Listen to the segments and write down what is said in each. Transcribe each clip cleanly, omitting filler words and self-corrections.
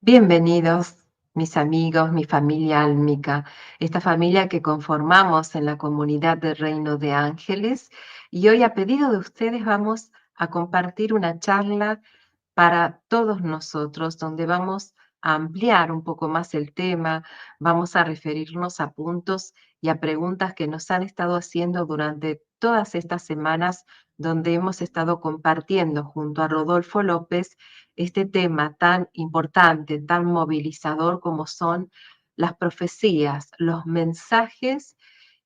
Bienvenidos, mis amigos, mi familia álmica, esta familia que conformamos en la comunidad del Reino de Ángeles. Y hoy, a pedido de ustedes, vamos a compartir una charla para todos nosotros, donde vamos a ampliar un poco más el tema, vamos a referirnos a puntos y a preguntas que nos han estado haciendo durante todas estas semanas, donde hemos estado compartiendo junto a Rodolfo López este tema tan importante, tan movilizador como son las profecías, los mensajes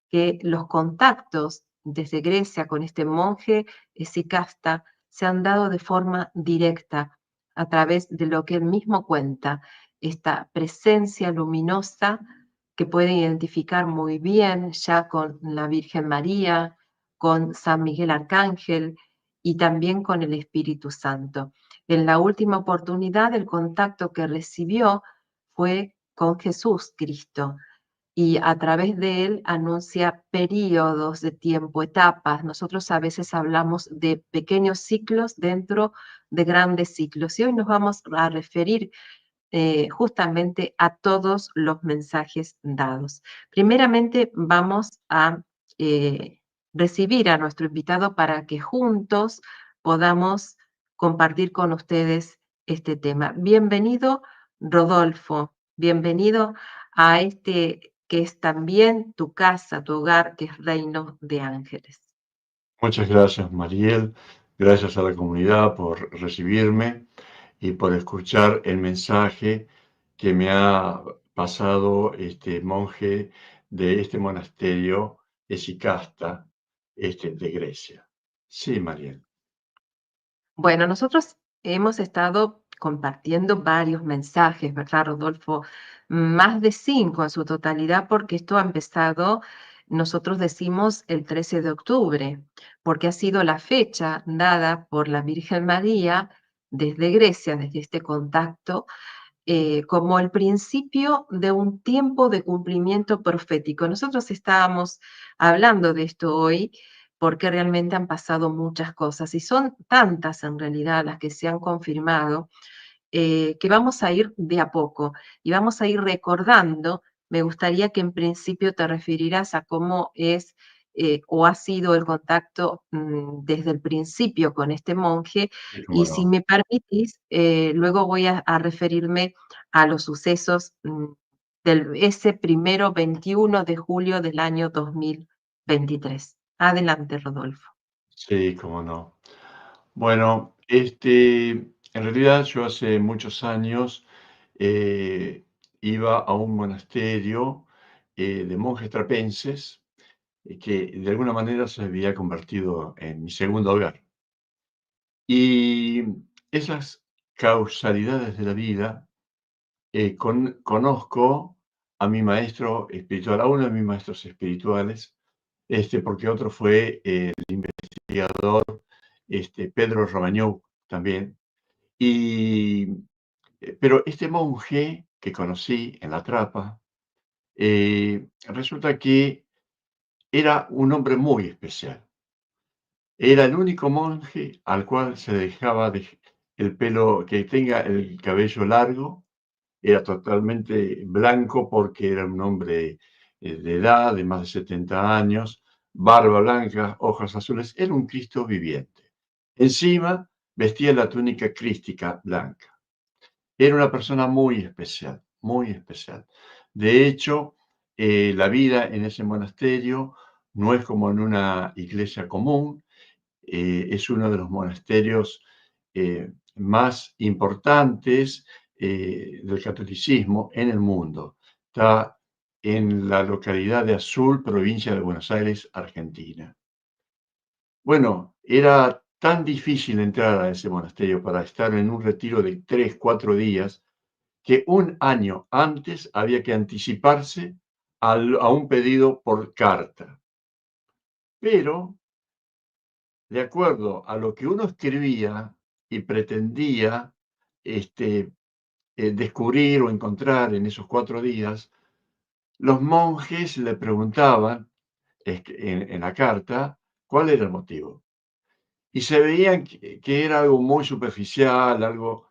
que los contactos desde Grecia con este monje esicasta se han dado de forma directa a través de lo que él mismo cuenta, esta presencia luminosa que puede identificar muy bien ya con la Virgen María, con San Miguel Arcángel y también con el Espíritu Santo. En la última oportunidad, el contacto que recibió fue con Jesús Cristo, y a través de él anuncia periodos de tiempo, etapas. Nosotros a veces hablamos de pequeños ciclos dentro de grandes ciclos, y hoy nos vamos a referir justamente a todos los mensajes dados. Primeramente vamos a eh, recibir a nuestro invitado para que juntos podamos compartir con ustedes este tema. Bienvenido, Rodolfo. Bienvenido a este que es también tu casa, tu hogar, que es Reino de Ángeles. Muchas gracias, Mariel. Gracias a la comunidad por recibirme y por escuchar el mensaje que me ha pasado este monje de este monasterio esicasta de Grecia. Sí, Mariel. Bueno, nosotros hemos estado compartiendo varios mensajes, ¿verdad, Rodolfo? Más de 5 en su totalidad, porque esto ha empezado, nosotros decimos el 13 de octubre, porque ha sido la fecha dada por la Virgen María desde Grecia, desde este contacto, como el principio de un tiempo de cumplimiento profético. Nosotros estábamos hablando de esto hoy porque realmente han pasado muchas cosas y son tantas en realidad las que se han confirmado, que vamos a ir de a poco y vamos a ir recordando. Me gustaría que en principio te refirieras a cómo es o ha sido el contacto desde el principio con este monje, Sí, cómo y si no. me permitís, luego voy a referirme a los sucesos del ese primero 21 de julio del año 2023. Adelante, Rodolfo. Sí, cómo no. Bueno, en realidad yo hace muchos años iba a un monasterio de monjes trapenses que de alguna manera se había convertido en mi segundo hogar. Y esas causalidades de la vida, conozco a mi maestro espiritual, a uno de mis maestros espirituales, porque otro fue el investigador Pedro Romagnow también. Y, pero este monje que conocí en La Trapa, resulta que era un hombre muy especial. Era el único monje al cual se dejaba el pelo, que tenga el cabello largo, era totalmente blanco porque era un hombre de edad, de más de 70 años, barba blanca, ojos azules, era un Cristo viviente. Encima vestía la túnica crística blanca. Era una persona muy especial, muy especial. De hecho, la vida en ese monasterio no es como en una iglesia común, es uno de los monasterios más importantes del catolicismo en el mundo. Está en la localidad de Azul, provincia de Buenos Aires, Argentina. Bueno, era tan difícil entrar a ese monasterio para estar en un retiro de 3, 4 días, que un año antes había que anticiparse a un pedido por carta. Pero de acuerdo a lo que uno escribía y pretendía este, descubrir o encontrar en esos 4 días, los monjes le preguntaban en la carta cuál era el motivo. Y se veían que era algo muy superficial, algo.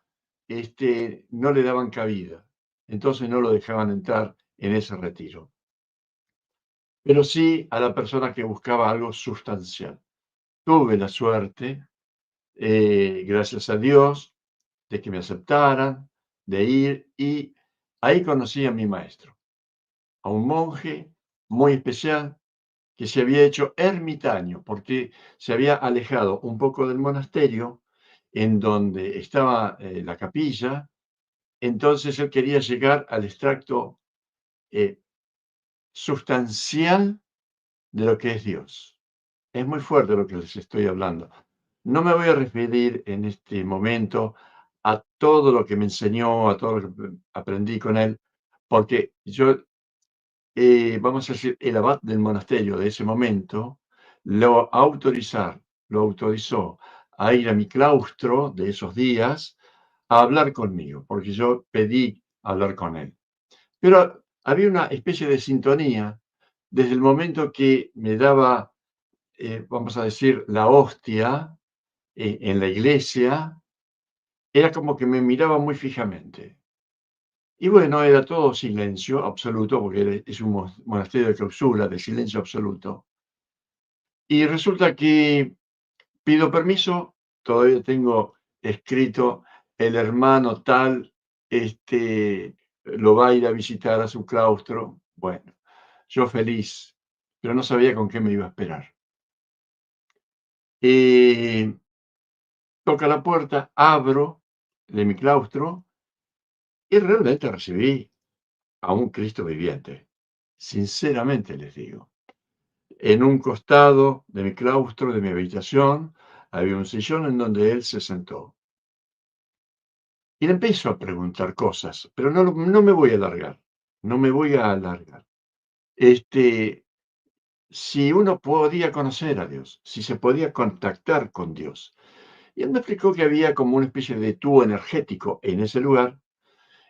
no le daban cabida. Entonces no lo dejaban entrar en ese retiro. Pero sí a la persona que buscaba algo sustancial. Tuve la suerte, gracias a Dios, de que me aceptaran, de ir, y ahí conocí a mi maestro, a un monje muy especial que se había hecho ermitaño, porque se había alejado un poco del monasterio en donde estaba la capilla. Entonces él quería llegar al extracto eh, sustancial de lo que es Dios. Es muy fuerte lo que les estoy hablando. No me voy a referir en este momento a todo lo que me enseñó, a todo lo que aprendí con él, porque yo, vamos a decir, el abad del monasterio de ese momento lo autorizó a ir a mi claustro de esos días a hablar conmigo, porque yo pedí hablar con él. Pero había una especie de sintonía desde el momento que me daba, vamos a decir, la hostia en la iglesia. Era como que me miraba muy fijamente. Y bueno, era todo silencio absoluto, porque es un monasterio de clausura, de silencio absoluto. Y resulta que pido permiso, todavía tengo escrito, el hermano tal, lo va a ir a visitar a su claustro. Bueno, yo feliz, pero no sabía con qué me iba a esperar. Eh, Toca la puerta, abro de mi claustro y realmente recibí a un Cristo viviente. Sinceramente les digo. En un costado de mi claustro, de mi habitación, había un sillón en donde él se sentó. Y le empiezo a preguntar cosas, pero no me voy a alargar, no me voy a alargar. Este, si uno podía conocer a Dios, si se podía contactar con Dios. Y él me explicó que había como una especie de tubo energético en ese lugar,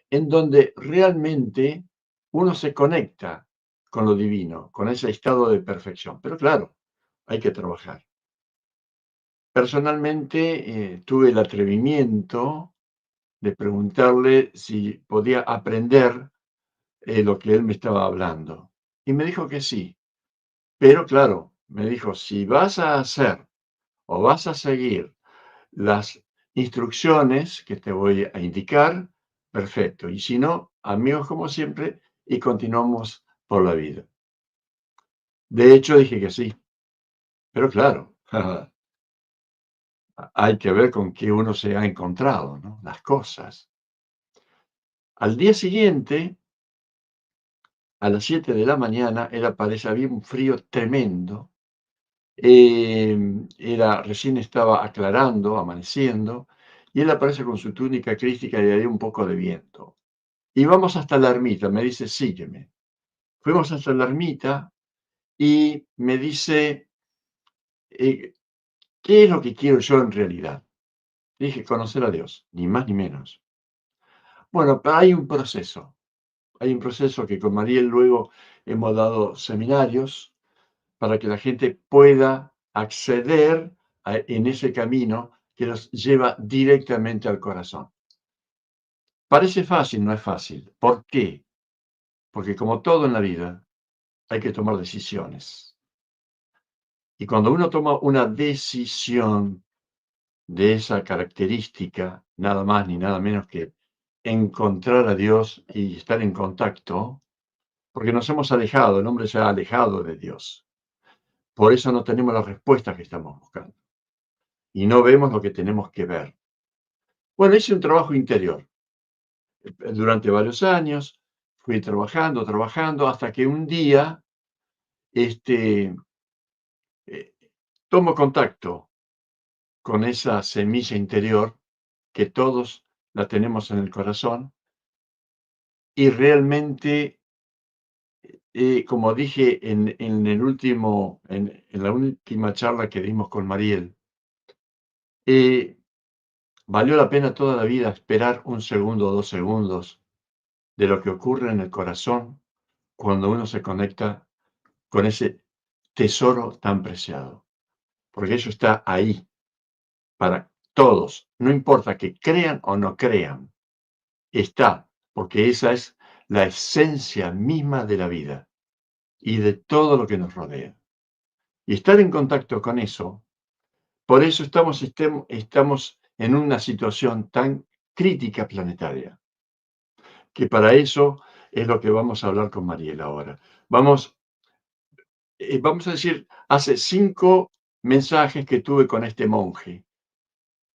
en donde realmente uno se conecta con lo divino, con ese estado de perfección. Pero claro, hay que trabajar. Personalmente, tuve el atrevimiento de preguntarle si podía aprender lo que él me estaba hablando. Y me dijo que sí. Pero claro, me dijo, si vas a hacer o vas a seguir las instrucciones que te voy a indicar, perfecto. Y si no, amigos como siempre, y continuamos por la vida. De hecho, dije que sí. Pero claro, hay que ver con qué uno se ha encontrado, ¿no? Las cosas. Al día siguiente, a las 7 de la mañana, había un frío tremendo. Recién estaba aclarando, amaneciendo, y él aparece con su túnica crística y había un poco de viento. Y vamos hasta la ermita, me dice, sígueme. Fuimos hasta la ermita y me dice, ¿qué es lo que quiero yo en realidad? Dije, conocer a Dios, ni más ni menos. Bueno, pero hay un proceso que con Mariel luego hemos dado seminarios para que la gente pueda acceder en ese camino que los lleva directamente al corazón. Parece fácil, no es fácil. ¿Por qué? Porque como todo en la vida, hay que tomar decisiones. Y cuando uno toma una decisión de esa característica, nada más ni nada menos que encontrar a Dios y estar en contacto, porque nos hemos alejado, el hombre se ha alejado de Dios. Por eso no tenemos las respuestas que estamos buscando y no vemos lo que tenemos que ver. Bueno, hice un trabajo interior durante varios años, fui trabajando, hasta que un día este, eh, tomo contacto con esa semilla interior que todos la tenemos en el corazón y realmente, como dije en la última charla que dimos con Mariel, eh, valió la pena toda la vida esperar un segundo o 2 segundos de lo que ocurre en el corazón cuando uno se conecta con ese tesoro tan preciado, porque eso está ahí para todos, no importa que crean o no crean, está, porque esa es la esencia misma de la vida y de todo lo que nos rodea. Y estar en contacto con eso, por eso estamos en una situación tan crítica planetaria, que para eso es lo que vamos a hablar con Mariela ahora. Vamos a decir, hace 5 mensajes que tuve con este monje.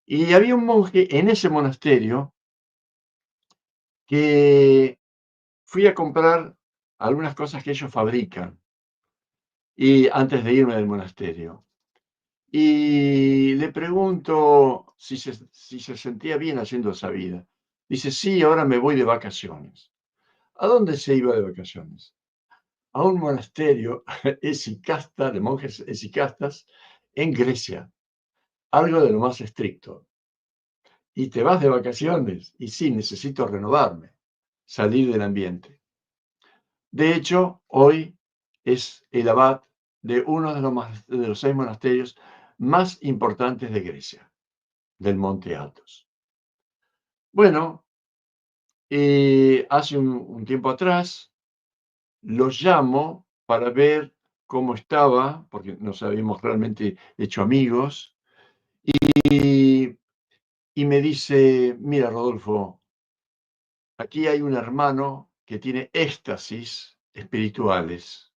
Y había un monje en ese monasterio que fui a comprar algunas cosas que ellos fabrican y antes de irme del monasterio. Y le pregunto si se sentía bien haciendo esa vida. Dice, sí, ahora me voy de vacaciones. ¿A dónde se iba de vacaciones? A un monasterio esicasta, de monjes esicastas, en Grecia, algo de lo más estricto. Y te vas de vacaciones, y sí, necesito renovarme, salir del ambiente. De hecho, hoy es el abad de uno de los 6 monasterios más importantes de Grecia, del Monte Athos. Bueno, hace un tiempo atrás los llamo para ver cómo estaba, porque nos habíamos realmente hecho amigos, y, y me dice, mira, Rodolfo, aquí hay un hermano que tiene éxtasis espirituales.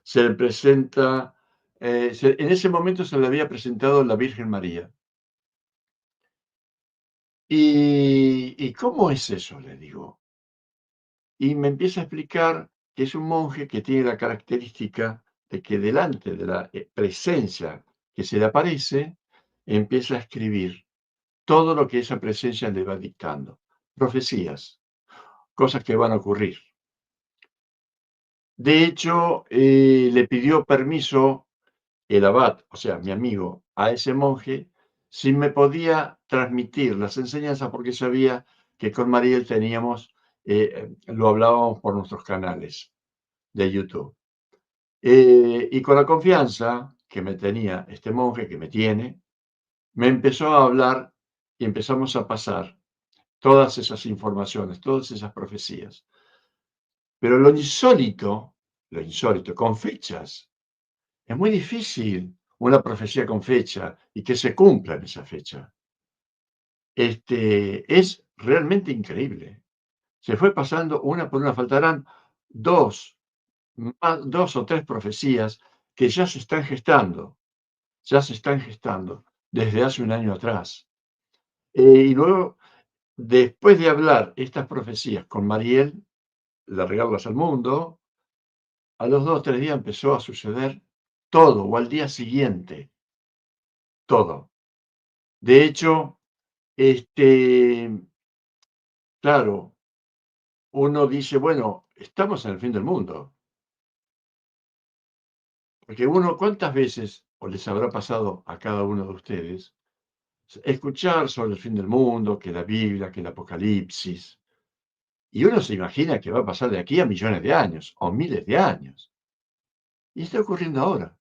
Se le presenta, en ese momento se le había presentado la Virgen María. ¿Y cómo es eso? Le digo. Y me empieza a explicar que es un monje que tiene la característica de que delante de la presencia que se le aparece, empieza a escribir todo lo que esa presencia le va dictando. Profecías, cosas que van a ocurrir. De hecho, le pidió permiso el abad, o sea, mi amigo, a ese monje, si me podía transmitir las enseñanzas, porque sabía que con Mariel teníamos, lo hablábamos por nuestros canales de YouTube. Y con la confianza que me tenía este monje, que me tiene, me empezó a hablar y empezamos a pasar todas esas informaciones, todas esas profecías. Pero lo insólito, con fechas. Es muy difícil una profecía con fecha y que se cumpla en esa fecha. Es realmente increíble. Se fue pasando una por una, faltarán 2, 2 o 3 profecías que ya se están gestando desde hace un año atrás. Y luego, después de hablar estas profecías con Mariel, de regalarlas al mundo, a los 2 o 3 días empezó a suceder todo, o al día siguiente, todo. De hecho, este, claro, uno dice, bueno, estamos en el fin del mundo. Porque uno, ¿cuántas veces, o les habrá pasado a cada uno de ustedes, escuchar sobre el fin del mundo, que la Biblia, que el Apocalipsis, y uno se imagina que va a pasar de aquí a millones de años, o miles de años. Y está ocurriendo ahora.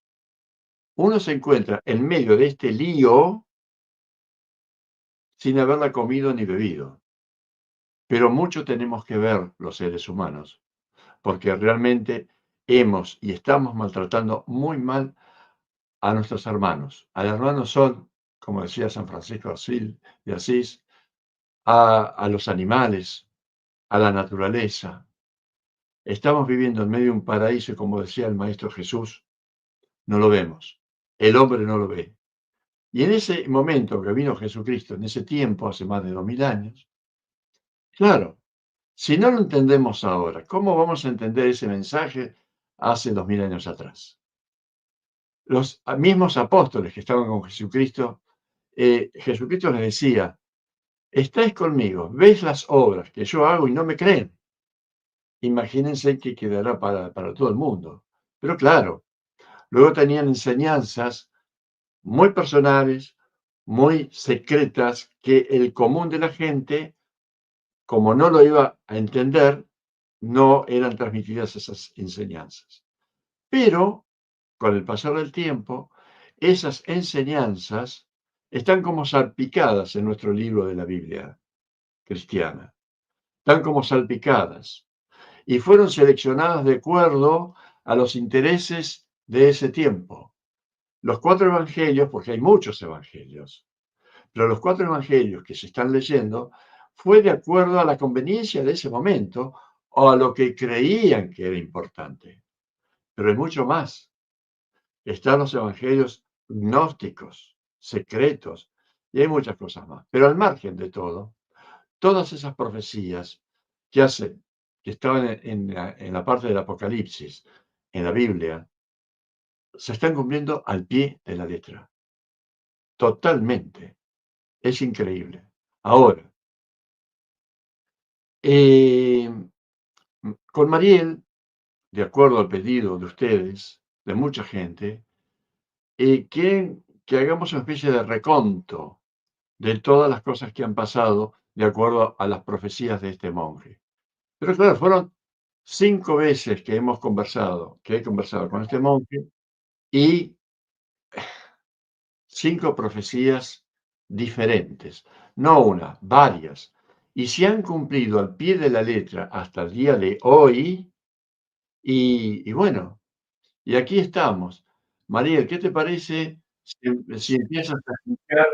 Uno se encuentra en medio de este lío sin haberla comido ni bebido. Pero mucho tenemos que ver los seres humanos, porque realmente hemos y estamos maltratando muy mal a nuestros hermanos. A los hermanos son, como decía San Francisco de Asís, a los animales, a la naturaleza. Estamos viviendo en medio de un paraíso y como decía el Maestro Jesús, no lo vemos. El hombre no lo ve. Y en ese momento que vino Jesucristo, en ese tiempo, hace más de 2000 años, claro, si no lo entendemos ahora, ¿cómo vamos a entender ese mensaje hace 2000 años atrás? Los mismos apóstoles que estaban con Jesucristo, Jesucristo les decía, estáis conmigo, veis las obras que yo hago y no me creen. Imagínense que quedará para todo el mundo. Pero claro, luego tenían enseñanzas muy personales, muy secretas, que el común de la gente, como no lo iba a entender, no eran transmitidas esas enseñanzas. Pero, con el pasar del tiempo, esas enseñanzas están como salpicadas en nuestro libro de la Biblia cristiana, están como salpicadas y fueron seleccionadas de acuerdo a los intereses de ese tiempo. Los 4 evangelios, porque hay muchos evangelios, pero los 4 evangelios que se están leyendo fue de acuerdo a la conveniencia de ese momento o a lo que creían que era importante. Pero hay mucho más. Están los evangelios gnósticos, secretos, y hay muchas cosas más. Pero al margen de todo, todas esas profecías que hacen, que estaban en la parte del Apocalipsis, en la Biblia, se están cumpliendo al pie de la letra. Totalmente. Es increíble. Ahora, eh, con Mariel, de acuerdo al pedido de ustedes, de mucha gente, quieren que hagamos una especie de reconto de todas las cosas que han pasado de acuerdo a las profecías de este monje. Pero claro, fueron 5 veces que he conversado con este monje y 5 profecías diferentes, no una, varias. Y se han cumplido al pie de la letra hasta el día de hoy. Y bueno, y aquí estamos. Mariel, ¿qué te parece si empiezas a explicar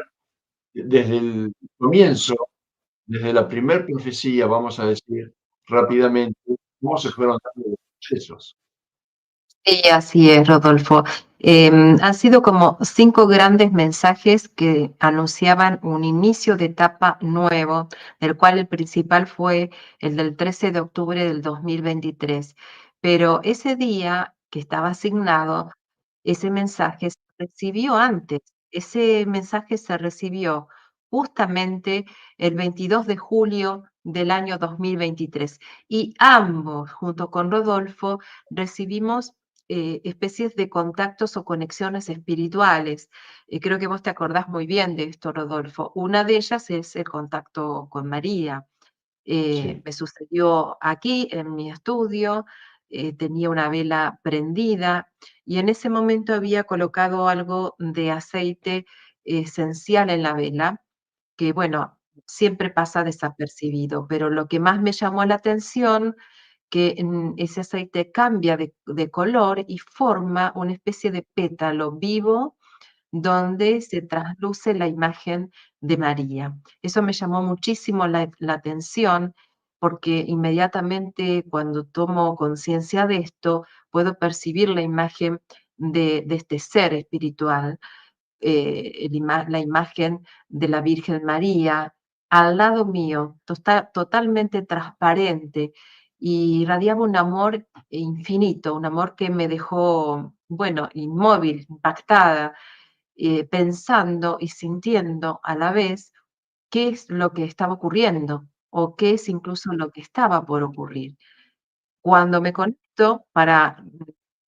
desde el comienzo, desde la primer profecía, vamos a decir rápidamente, cómo se fueron dando los sucesos? Sí, así es, Rodolfo. Han sido como 5 grandes mensajes que anunciaban un inicio de etapa nuevo, del cual el principal fue el del 13 de octubre del 2023. Pero ese día que estaba asignado, ese mensaje se recibió antes. Ese mensaje se recibió justamente el 22 de julio del año 2023. Y ambos, junto con Rodolfo, recibimos especies de contactos o conexiones espirituales. Creo que vos te acordás muy bien de esto, Rodolfo. Una de ellas es el contacto con María. Sí, Me sucedió aquí en mi estudio, tenía una vela prendida y en ese momento había colocado algo de aceite esencial en la vela, que bueno, siempre pasa desapercibido, pero lo que más me llamó la atención que ese aceite cambia de color y forma una especie de pétalo vivo donde se trasluce la imagen de María. Eso me llamó muchísimo la atención porque inmediatamente cuando tomo conciencia de esto, puedo percibir la imagen de este ser espiritual, la imagen de la Virgen María al lado mío, totalmente transparente, y irradiaba un amor infinito, un amor que me dejó, bueno, inmóvil, impactada, pensando y sintiendo a la vez qué es lo que estaba ocurriendo o qué es incluso lo que estaba por ocurrir. Cuando me conecto para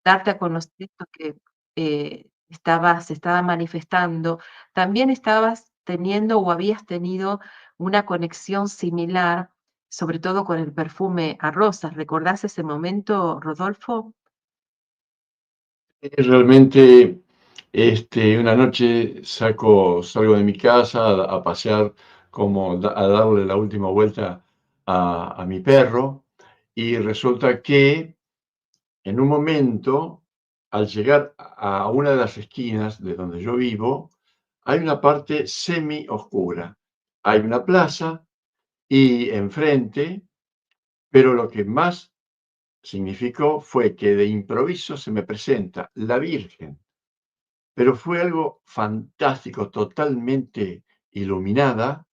darte a conocer esto que se estaba manifestando, también estabas teniendo o habías tenido una conexión similar, sobre todo con el perfume a rosas. ¿Recordás ese momento, Rodolfo? realmente, una noche salgo de mi casa a pasear, a darle la última vuelta a mi perro, y resulta que en un momento, al llegar a una de las esquinas de donde yo vivo, hay una parte semi oscura. Hay una plaza y enfrente, pero lo que más significó fue que de improviso se me presenta la Virgen, pero fue algo fantástico, totalmente iluminada,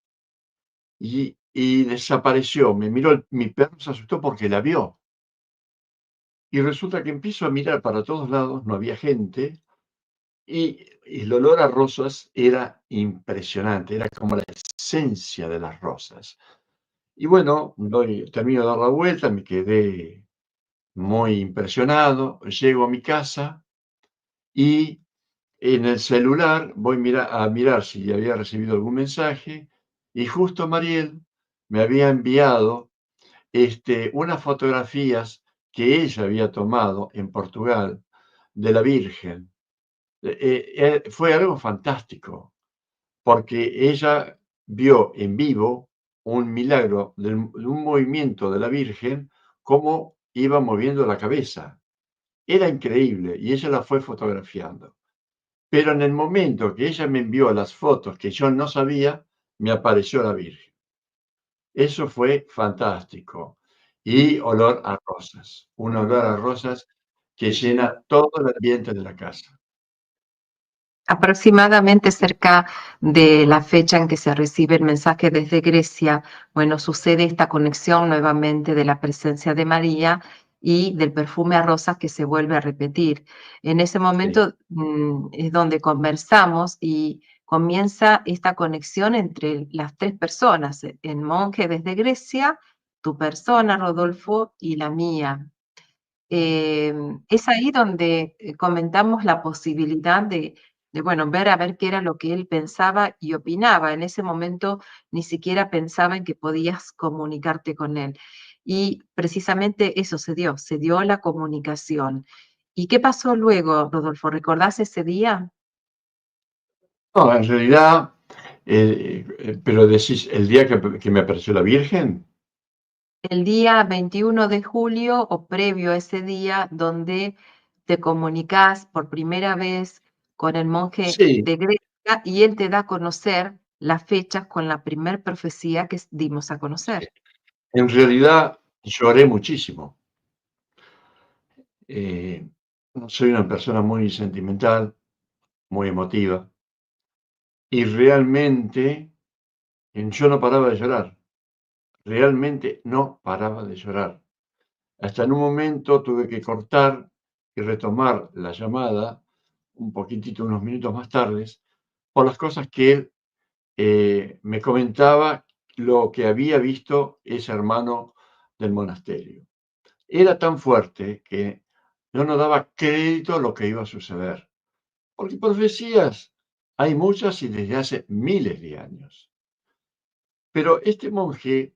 y desapareció. Me miró, mi perro se asustó porque la vio. Y resulta que empiezo a mirar para todos lados, no había gente, y el olor a rosas era impresionante, era como la esencia de las rosas. Y bueno, termino de dar la vuelta, me quedé muy impresionado, llego a mi casa y en el celular voy a mirar si había recibido algún mensaje, y justo Mariel me había enviado unas fotografías que ella había tomado en Portugal de la Virgen. Fue algo fantástico. porque ella vio en vivo un milagro de un movimiento de la Virgen, cómo iba moviendo la cabeza. Era increíble y ella la fue fotografiando. Pero en el momento que ella me envió las fotos que yo no sabía, me apareció la Virgen. Eso fue fantástico. Y olor a rosas, un olor a rosas que llena todo el ambiente de la casa. Aproximadamente cerca de la fecha en que se recibe el mensaje desde Grecia, bueno, sucede esta conexión nuevamente de la presencia de María y del perfume a rosas que se vuelve a repetir. En ese Sí, momento es donde conversamos y comienza esta conexión entre las tres personas, el monje desde Grecia, tu persona, Rodolfo, y la mía. Es ahí donde comentamos la posibilidad de, bueno, ver a ver qué era lo que él pensaba y opinaba. En ese momento ni siquiera pensaba en que podías comunicarte con él. Y precisamente eso se dio la comunicación. ¿Y qué pasó luego, Rodolfo? ¿Recordás ese día? no, en realidad, pero decís, el día que me apareció la Virgen. El día 21 de julio o previo a ese día donde te comunicas por primera vez con el monje Sí, de Grecia y él te da a conocer las fechas con la primer profecía que dimos a sí. conocer. En realidad lloré muchísimo. Eh, Soy una persona muy sentimental, muy emotiva, y realmente yo no paraba de llorar, realmente no paraba de llorar. Hasta en un momento tuve que cortar y retomar la llamada un poquitito, unos minutos más tarde, por las cosas que él me comentaba lo que había visto ese hermano del monasterio. Era tan fuerte que yo no daba crédito a lo que iba a suceder, porque profecías hay muchas y desde hace miles de años. Pero este monje,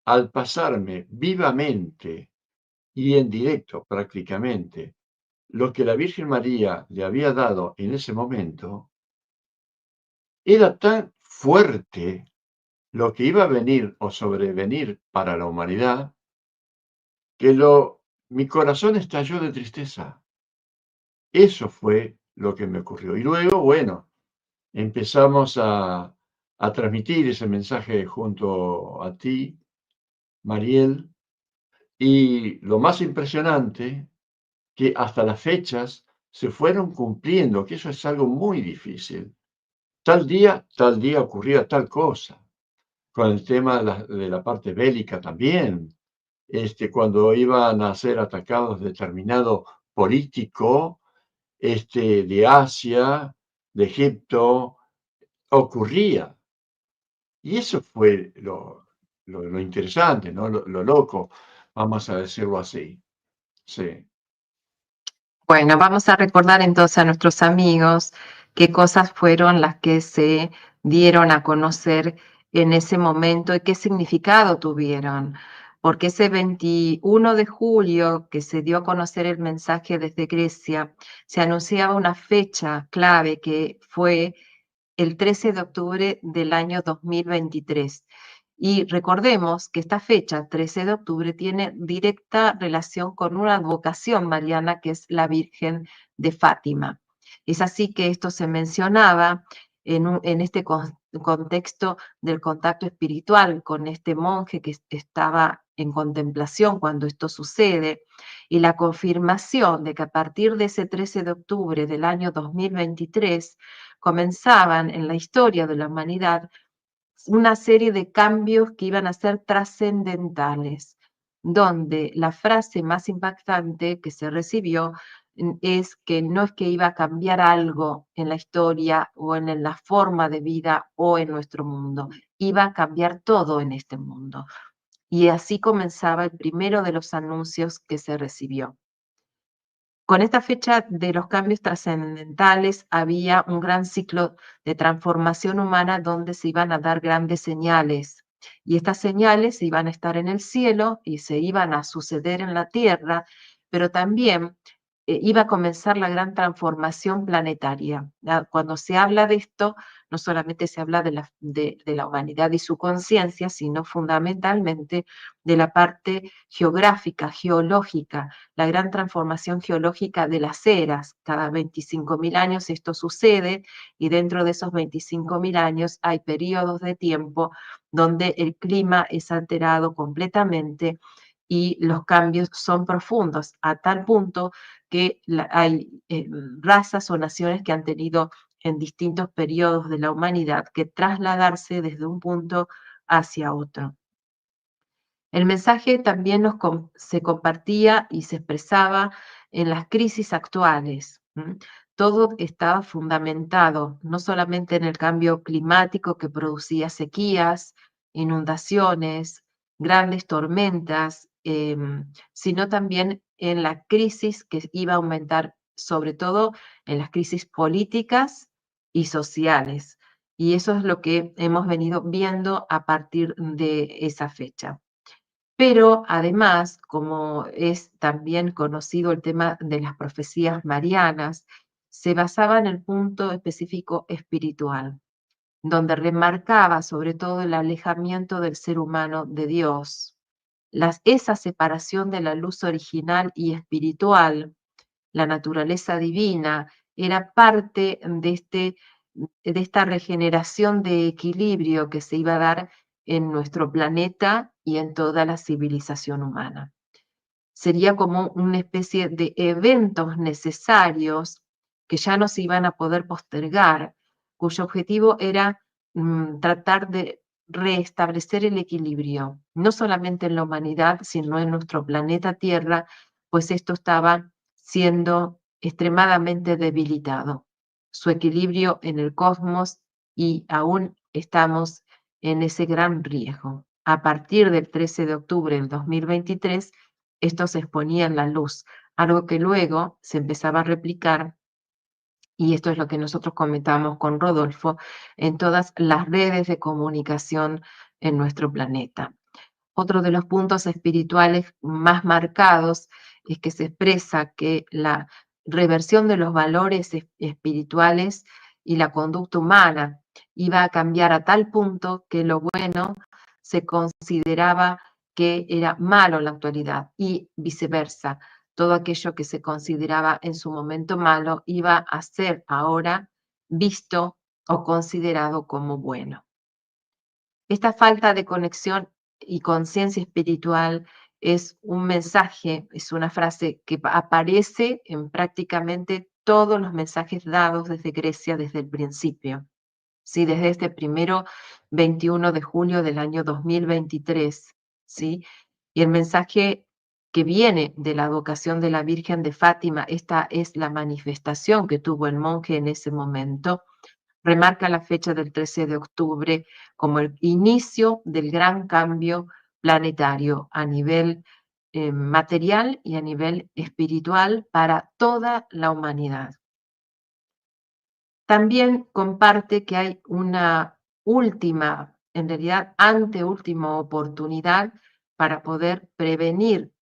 al pasarme vivamente y en directo prácticamente lo que la Virgen María le había dado en ese momento, era tan fuerte lo que iba a venir o sobrevenir para la humanidad, que mi corazón estalló de tristeza. Eso fue lo que me ocurrió. Y luego, bueno, empezamos a transmitir ese mensaje junto a ti, Mariel, y lo más impresionante, que hasta las fechas se fueron cumpliendo, que eso es algo muy difícil. Tal día ocurría tal cosa. Con el tema de la parte bélica también. Cuando iban a ser atacados determinado político, de Asia, de Egipto, ocurría. Y eso fue lo interesante, ¿no? Lo loco, vamos a decirlo así. Sí. Bueno, vamos a recordar entonces a nuestros amigos qué cosas fueron las que se dieron a conocer en ese momento y qué significado tuvieron. Porque ese 21 de julio que se dio a conocer el mensaje desde Grecia, se anunciaba una fecha clave que fue el 13 de octubre del año 2023. Y recordemos que esta fecha, 13 de octubre, tiene directa relación con una advocación mariana que es la Virgen de Fátima. Es así que esto se mencionaba en este contexto del contacto espiritual con este monje que estaba en contemplación cuando esto sucede y la confirmación de que a partir de ese 13 de octubre del año 2023 comenzaban en la historia de la humanidad una serie de cambios que iban a ser trascendentales, donde la frase más impactante que se recibió es que no es que iba a cambiar algo en la historia o en la forma de vida o en nuestro mundo, iba a cambiar todo en este mundo. Y así comenzaba el primero de los anuncios que se recibió. Con esta fecha de los cambios trascendentales había un gran ciclo de transformación humana donde se iban a dar grandes señales. Y estas señales iban a estar en el cielo y se iban a suceder en la tierra, pero también iba a comenzar la gran transformación planetaria. Cuando se habla de esto, no solamente se habla de la humanidad y su conciencia, sino fundamentalmente de la parte geográfica, geológica, la gran transformación geológica de las eras. Cada 25.000 años esto sucede y dentro de esos 25.000 años hay periodos de tiempo donde el clima es alterado completamente y los cambios son profundos, a tal punto que hay razas o naciones que han tenido en distintos periodos de la humanidad que trasladarse desde un punto hacia otro. El mensaje también se compartía y se expresaba en las crisis actuales. Todo estaba fundamentado no solamente en el cambio climático que producía sequías, inundaciones, grandes tormentas, sino también en la crisis que iba a aumentar, sobre todo en las crisis políticas y sociales. Y eso es lo que hemos venido viendo a partir de esa fecha. Pero además, como es también conocido el tema de las profecías marianas, se basaba en el punto específico espiritual, donde remarcaba sobre todo el alejamiento del ser humano de Dios, esa separación de la luz original y espiritual, la naturaleza divina, era parte de esta regeneración de equilibrio que se iba a dar en nuestro planeta y en toda la civilización humana. Sería como una especie de eventos necesarios que ya no se iban a poder postergar, cuyo objetivo era tratar de restablecer el equilibrio, no solamente en la humanidad, sino en nuestro planeta Tierra, pues esto estaba siendo extremadamente debilitado. Su equilibrio en el cosmos y aún estamos en ese gran riesgo. A partir del 13 de octubre del 2023, esto se exponía en la luz, algo que luego se empezaba a replicar, y esto es lo que nosotros comentamos con Rodolfo, en todas las redes de comunicación en nuestro planeta. Otro de los puntos espirituales más marcados es que se expresa que la reversión de los valores espirituales y la conducta humana iba a cambiar a tal punto que lo bueno se consideraba que era malo en la actualidad y viceversa. Todo aquello que se consideraba en su momento malo iba a ser ahora visto o considerado como bueno. Esta falta de conexión y conciencia espiritual es un mensaje, es una frase que aparece en prácticamente todos los mensajes dados desde Grecia desde el principio. ¿Sí? Desde este primero 21 de julio del año 2023, ¿sí? Y el mensaje que viene de la vocación de la Virgen de Fátima, esta es la manifestación que tuvo el monje en ese momento, remarca la fecha del 13 de octubre como el inicio del gran cambio planetario a nivel material y a nivel espiritual para toda la humanidad. También comparte que hay una última, en realidad anteúltima oportunidad para poder prevenir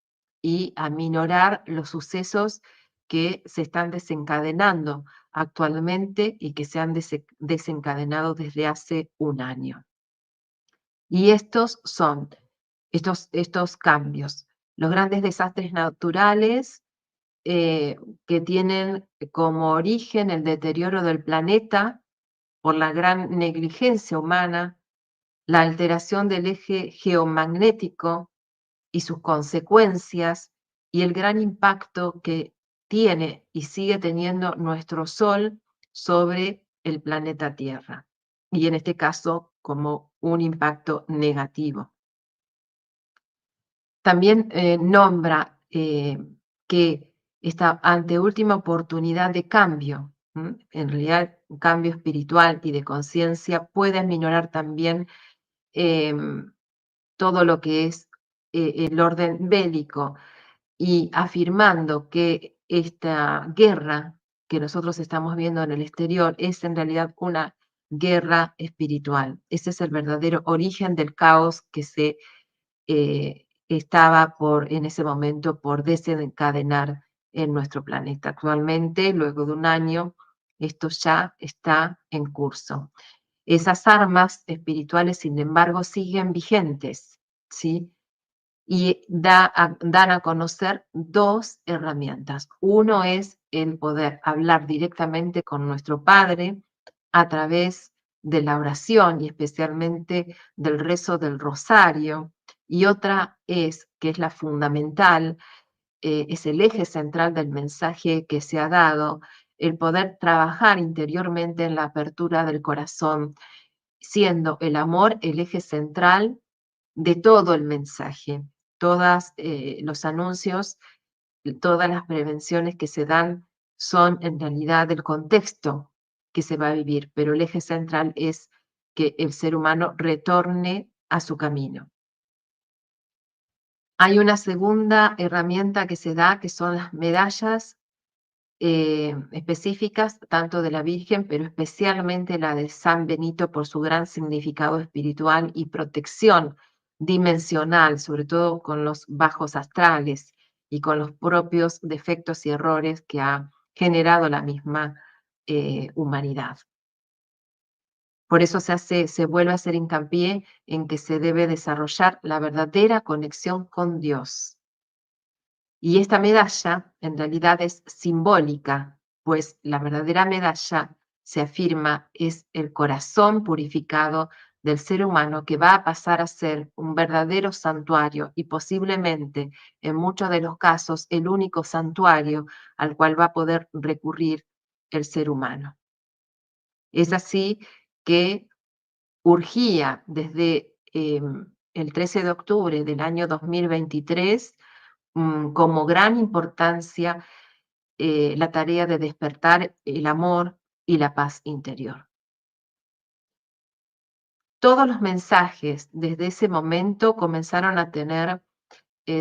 y aminorar los sucesos que se están desencadenando actualmente y que se han desencadenado desde hace un año. Y estos son estos cambios, los grandes desastres naturales que tienen como origen el deterioro del planeta por la gran negligencia humana, la alteración del eje geomagnético y sus consecuencias, y el gran impacto que tiene y sigue teniendo nuestro Sol sobre el planeta Tierra, y en este caso como un impacto negativo. También nombra que esta anteúltima oportunidad de cambio, en realidad un cambio espiritual y de conciencia, puede aminorar también todo lo que es el orden bélico y afirmando que esta guerra que nosotros estamos viendo en el exterior es en realidad una guerra espiritual. Ese es el verdadero origen del caos que se estaba en ese momento por desencadenar en nuestro planeta. Actualmente, luego de un año, esto ya está en curso. Esas armas espirituales, sin embargo, siguen vigentes, ¿sí? Y dan a conocer dos herramientas. Uno es el poder hablar directamente con nuestro Padre a través de la oración y especialmente del rezo del rosario. Y otra es, que es la fundamental, es el eje central del mensaje que se ha dado, el poder trabajar interiormente en la apertura del corazón, siendo el amor el eje central de todo el mensaje. Todos los anuncios, todas las prevenciones que se dan son en realidad el contexto que se va a vivir, pero el eje central es que el ser humano retorne a su camino. Hay una segunda herramienta que se da, que son las medallas específicas, tanto de la Virgen, pero especialmente la de San Benito por su gran significado espiritual y protección dimensional, sobre todo con los bajos astrales y con los propios defectos y errores que ha generado la misma humanidad. Por eso se vuelve a hacer hincapié en que se debe desarrollar la verdadera conexión con Dios. Y esta medalla en realidad es simbólica, pues la verdadera medalla, se afirma, es el corazón purificado del ser humano que va a pasar a ser un verdadero santuario y posiblemente, en muchos de los casos, el único santuario al cual va a poder recurrir el ser humano. Es así que urgía desde el 13 de octubre del año 2023 como gran importancia la tarea de despertar el amor y la paz interior. Todos los mensajes desde ese momento comenzaron a tener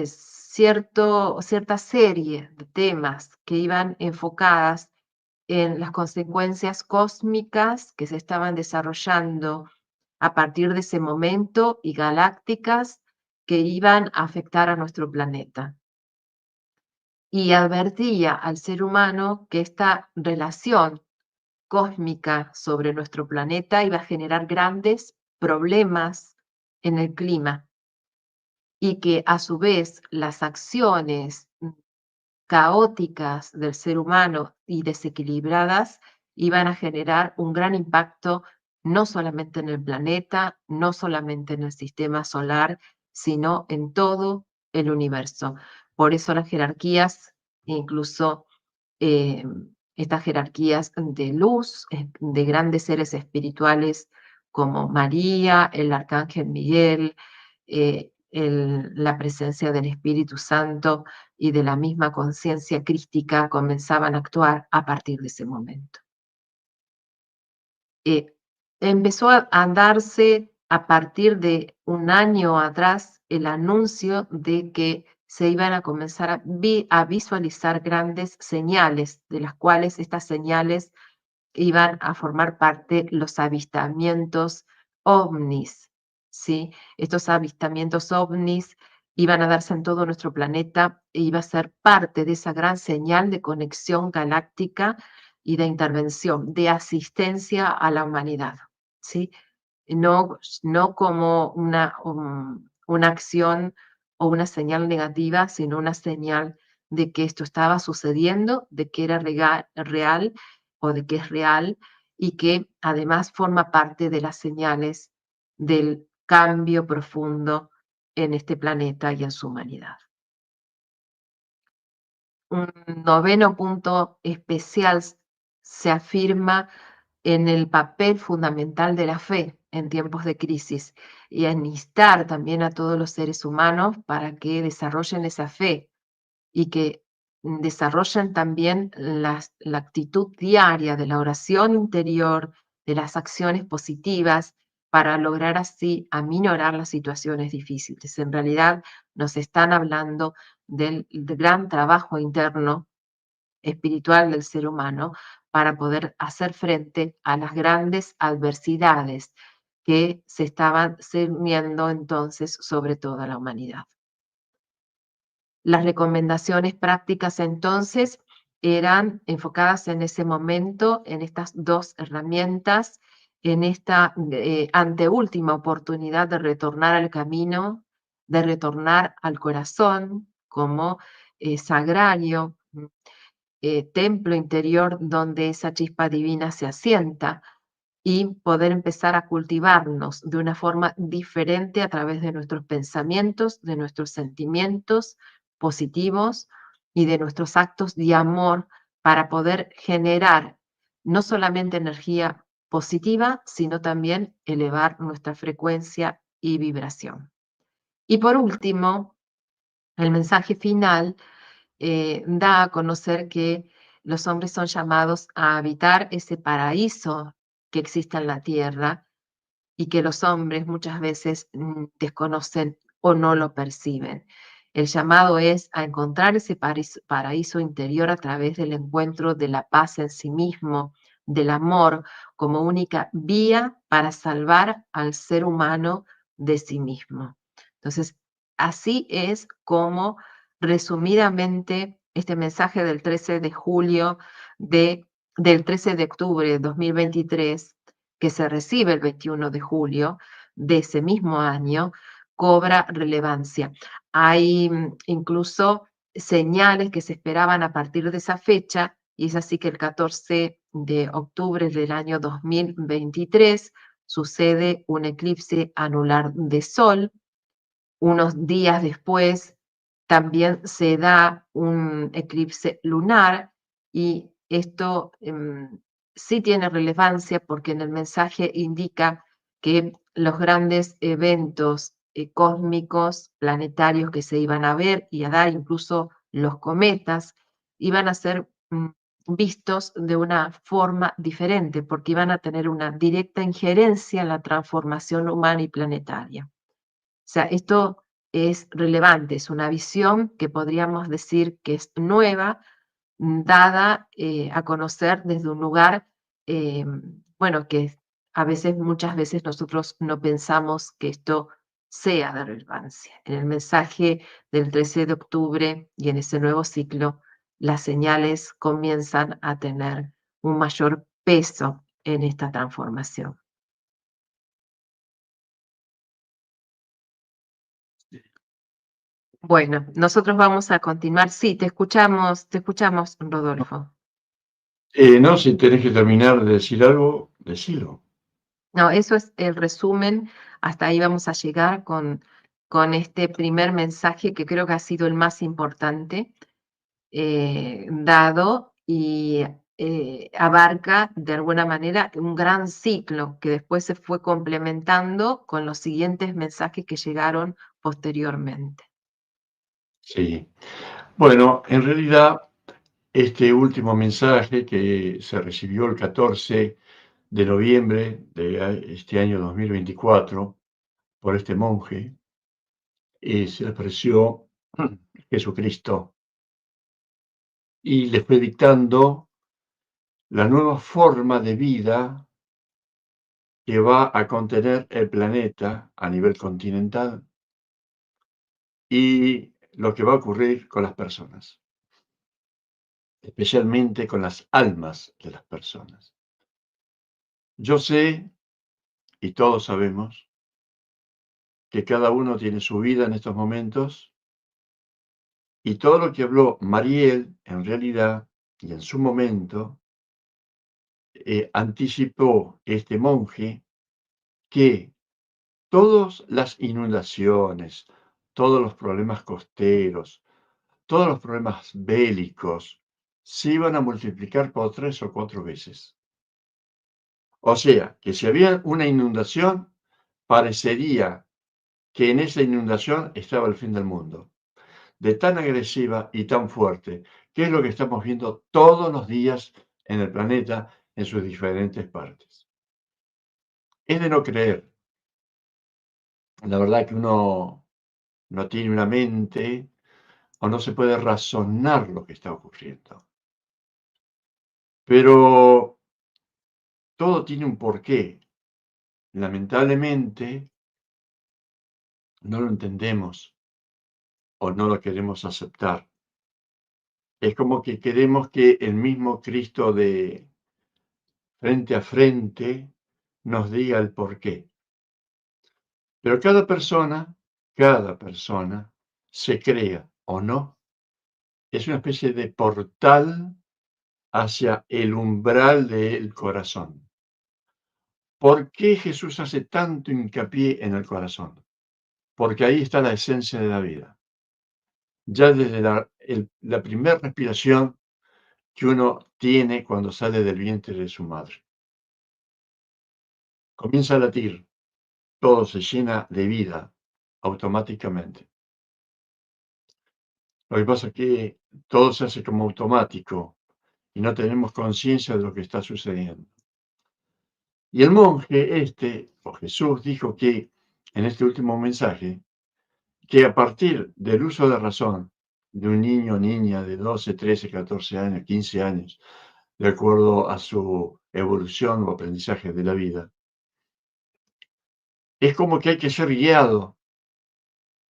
cierta serie de temas que iban enfocadas en las consecuencias cósmicas que se estaban desarrollando a partir de ese momento y galácticas que iban a afectar a nuestro planeta. Y advertía al ser humano que esta relación cósmica sobre nuestro planeta iba a generar grandes problemas en el clima y que a su vez las acciones caóticas del ser humano y desequilibradas iban a generar un gran impacto no solamente en el planeta, no solamente en el sistema solar, sino en todo el universo. Por eso las jerarquías, incluso eh, estas jerarquías de luz, de grandes seres espirituales como María, el Arcángel Miguel, la presencia del Espíritu Santo y de la misma conciencia crística comenzaban a actuar a partir de ese momento. Eh, Empezó a darse a partir de un año atrás el anuncio de que se iban a comenzar a visualizar grandes señales, de las cuales estas señales iban a formar parte los avistamientos ovnis, ¿sí? Estos avistamientos ovnis iban a darse en todo nuestro planeta e iba a ser parte de esa gran señal de conexión galáctica y de intervención, de asistencia a la humanidad, ¿sí? No como una acción o una señal negativa, sino una señal de que esto estaba sucediendo, de que era real o de que es real y que además forma parte de las señales del cambio profundo en este planeta y en su humanidad. Un noveno punto especial se afirma en el papel fundamental de la fe en tiempos de crisis y en instar también a todos los seres humanos para que desarrollen esa fe y que desarrollen también la actitud diaria de la oración interior, de las acciones positivas, para lograr así aminorar las situaciones difíciles. En realidad nos están hablando del gran trabajo interno espiritual del ser humano para poder hacer frente a las grandes adversidades que se estaban cerniendo entonces sobre toda la humanidad. Las recomendaciones prácticas entonces eran enfocadas en ese momento, en estas dos herramientas, en esta anteúltima oportunidad de retornar al camino, de retornar al corazón como sagrario, templo interior donde esa chispa divina se asienta y poder empezar a cultivarnos de una forma diferente a través de nuestros pensamientos, de nuestros sentimientos positivos y de nuestros actos de amor para poder generar no solamente energía positiva, sino también elevar nuestra frecuencia y vibración. Y por último, el mensaje final da a conocer que los hombres son llamados a habitar ese paraíso que existe en la tierra y que los hombres muchas veces desconocen o no lo perciben. El llamado es a encontrar ese paraíso interior a través del encuentro de la paz en sí mismo, del amor como única vía para salvar al ser humano de sí mismo. Entonces, así es como resumidamente este mensaje del 13 de julio del 13 de octubre de 2023 que se recibe el 21 de julio de ese mismo año, cobra relevancia. Hay incluso señales que se esperaban a partir de esa fecha, y es así que el 14 de octubre del año 2023 sucede un eclipse anular de Sol. Unos días después también se da un eclipse lunar y esto sí tiene relevancia porque en el mensaje indica que los grandes eventos cósmicos, planetarios que se iban a ver y a dar, incluso los cometas, iban a ser vistos de una forma diferente porque iban a tener una directa injerencia en la transformación humana y planetaria. O sea, esto es relevante, es una visión que podríamos decir que es nueva, dada a conocer desde un lugar, eh, bueno, que a veces, muchas veces nosotros no pensamos que esto sea de relevancia. En el mensaje del 13 de octubre y en ese nuevo ciclo, las señales comienzan a tener un mayor peso en esta transformación. Bueno, nosotros vamos a continuar. Sí, te escuchamos, Rodolfo. No, si tenés que terminar de decir algo, decilo. No, eso es el resumen. Hasta ahí vamos a llegar con este primer mensaje que creo que ha sido el más importante dado y abarca de alguna manera un gran ciclo que después se fue complementando con los siguientes mensajes que llegaron posteriormente. Sí. Bueno, en realidad, este último mensaje que se recibió el 14 de noviembre de este año 2024 por este monje, se le apareció Jesucristo y le fue dictando la nueva forma de vida que va a contener el planeta a nivel continental y lo que va a ocurrir con las personas, especialmente con las almas de las personas. Yo sé, y todos sabemos, que cada uno tiene su vida en estos momentos y todo lo que habló Mariel, en realidad, y en su momento, anticipó este monje que todas las inundaciones, todos los problemas costeros, todos los problemas bélicos se iban a multiplicar por 3 o 4 veces. O sea, que si había una inundación, parecería que en esa inundación estaba el fin del mundo, de tan agresiva y tan fuerte, que es lo que estamos viendo todos los días en el planeta en sus diferentes partes. Es de no creer. La verdad que uno no tiene una mente o no se puede razonar lo que está ocurriendo. Pero todo tiene un porqué. Lamentablemente no lo entendemos o no lo queremos aceptar. Es como que queremos que el mismo Cristo de frente a frente nos diga el porqué. Pero cada persona se crea o no, es una especie de portal hacia el umbral del corazón. ¿Por qué Jesús hace tanto hincapié en el corazón? Porque ahí está la esencia de la vida. Ya desde la primera respiración que uno tiene cuando sale del vientre de su madre. Comienza a latir, todo se llena de vida automáticamente. Lo que pasa es que todo se hace como automático y no tenemos conciencia de lo que está sucediendo. Y el monje o Jesús, dijo que en este último mensaje, que a partir del uso de razón de un niño o niña de 12, 13, 14 años, 15 años, de acuerdo a su evolución o aprendizaje de la vida, es como que hay que ser guiado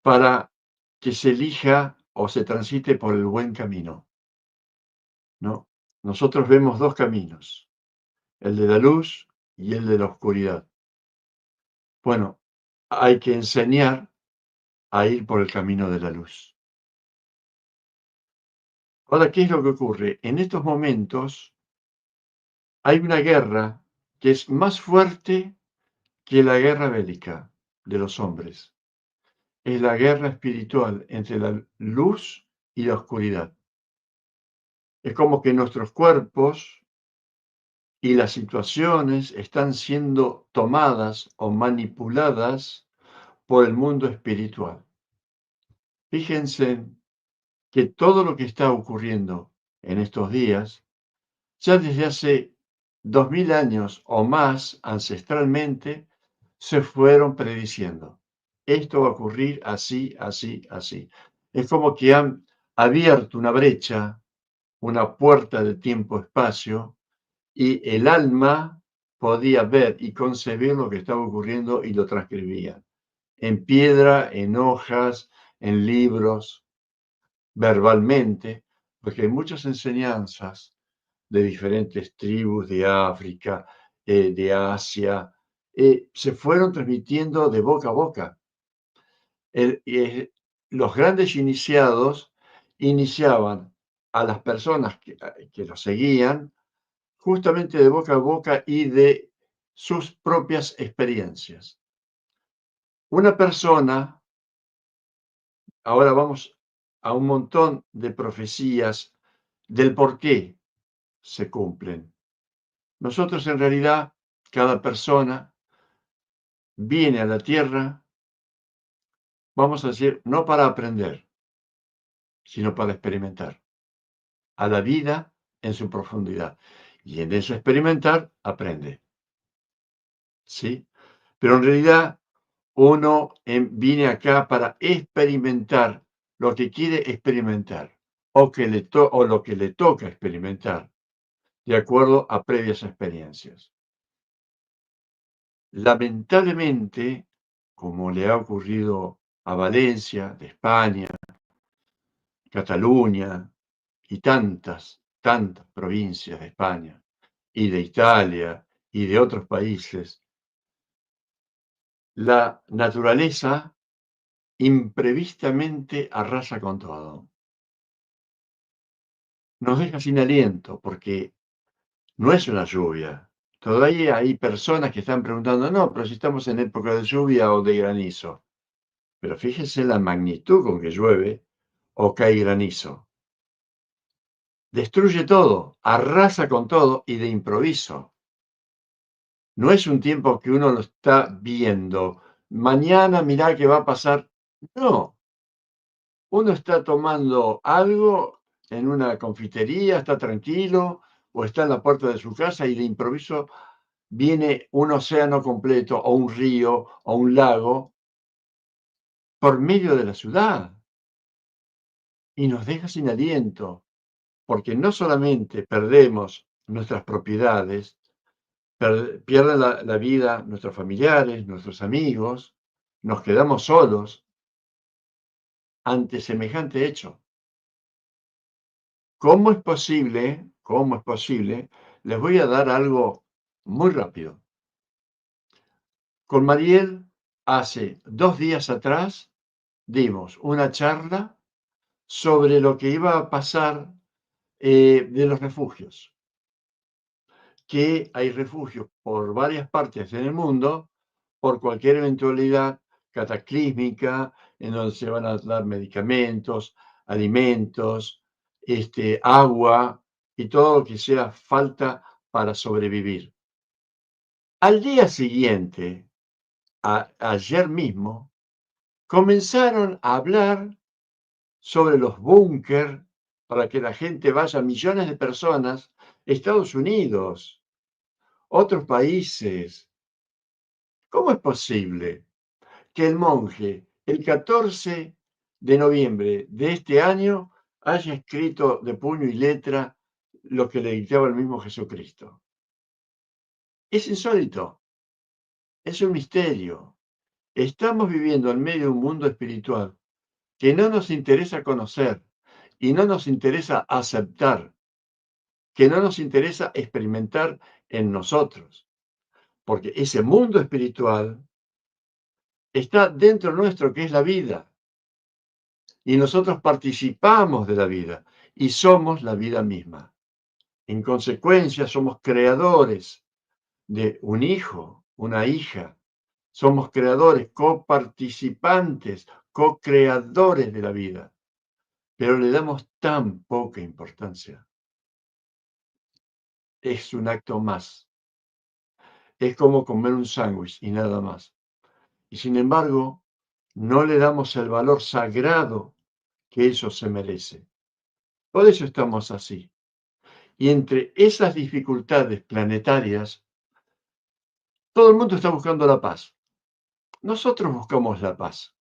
para que se elija o se transite por el buen camino, ¿no? Nosotros vemos dos caminos, el de la luz y el de la oscuridad. Bueno, hay que enseñar a ir por el camino de la luz. Ahora, ¿qué es lo que ocurre? En estos momentos hay una guerra que es más fuerte que la guerra bélica de los hombres. Es la guerra espiritual entre la luz y la oscuridad. Es como que nuestros cuerpos y las situaciones están siendo tomadas o manipuladas por el mundo espiritual. Fíjense que todo lo que está ocurriendo en estos días, ya desde hace 2000 años o más ancestralmente, se fueron prediciendo. Esto va a ocurrir así, así, así. Es como que han abierto una brecha, una puerta de tiempo-espacio, y el alma podía ver y concebir lo que estaba ocurriendo y lo transcribía. En piedra, en hojas, en libros, verbalmente, porque hay muchas enseñanzas de diferentes tribus de África, de Asia, se fueron transmitiendo de boca a boca. Los grandes iniciados iniciaban a las personas que los seguían justamente de boca a boca y de sus propias experiencias. Una persona, ahora vamos a un montón de profecías del por qué se cumplen. Nosotros en realidad, cada persona viene a la tierra, vamos a decir, no para aprender, sino para experimentar a la vida en su profundidad. Y en eso experimentar, aprende. ¿Sí? Pero en realidad uno viene acá para experimentar lo que quiere experimentar o lo que le toca experimentar de acuerdo a previas experiencias. Lamentablemente, como le ha ocurrido a Valencia, de España, Cataluña y tantas provincias de España y de Italia y de otros países, la naturaleza imprevistamente arrasa con todo. Nos deja sin aliento porque no es una lluvia. Todavía hay personas que están preguntando, no, pero si estamos en época de lluvia o de granizo. Pero fíjense la magnitud con que llueve o cae granizo. Destruye todo, arrasa con todo y de improviso. No es un tiempo que uno lo está viendo. Mañana mirá qué va a pasar. No, uno está tomando algo en una confitería, está tranquilo o está en la puerta de su casa y de improviso viene un océano completo o un río o un lago por medio de la ciudad y nos deja sin aliento, porque no solamente perdemos nuestras propiedades, pierden la vida nuestros familiares, nuestros amigos, nos quedamos solos, ante semejante hecho. ¿Cómo es posible? ¿Cómo es posible? Les voy a dar algo muy rápido. Con Mariel, hace 2 días atrás, dimos una charla sobre lo que iba a pasar de los refugios, que hay refugios por varias partes en el mundo, por cualquier eventualidad cataclísmica, en donde se van a dar medicamentos, alimentos, agua y todo lo que sea falta para sobrevivir. Al día siguiente, ayer mismo, comenzaron a hablar sobre los búnker para que la gente vaya, millones de personas, Estados Unidos, otros países. ¿Cómo es posible que el monje, el 14 de noviembre de este año, haya escrito de puño y letra lo que le dictaba el mismo Jesucristo? Es insólito, es un misterio. Estamos viviendo en medio de un mundo espiritual que no nos interesa conocer y no nos interesa aceptar, que no nos interesa experimentar en nosotros, porque ese mundo espiritual está dentro nuestro, que es la vida, y nosotros participamos de la vida y somos la vida misma. En consecuencia, somos creadores de un hijo, una hija. Somos creadores, coparticipantes, co-creadores de la vida, pero le damos tan poca importancia. Es un acto más. Es como comer un sándwich y nada más. Y sin embargo, no le damos el valor sagrado que eso se merece. Por eso estamos así. Y entre esas dificultades planetarias, todo el mundo está buscando la paz. Nosotros buscamos la paz.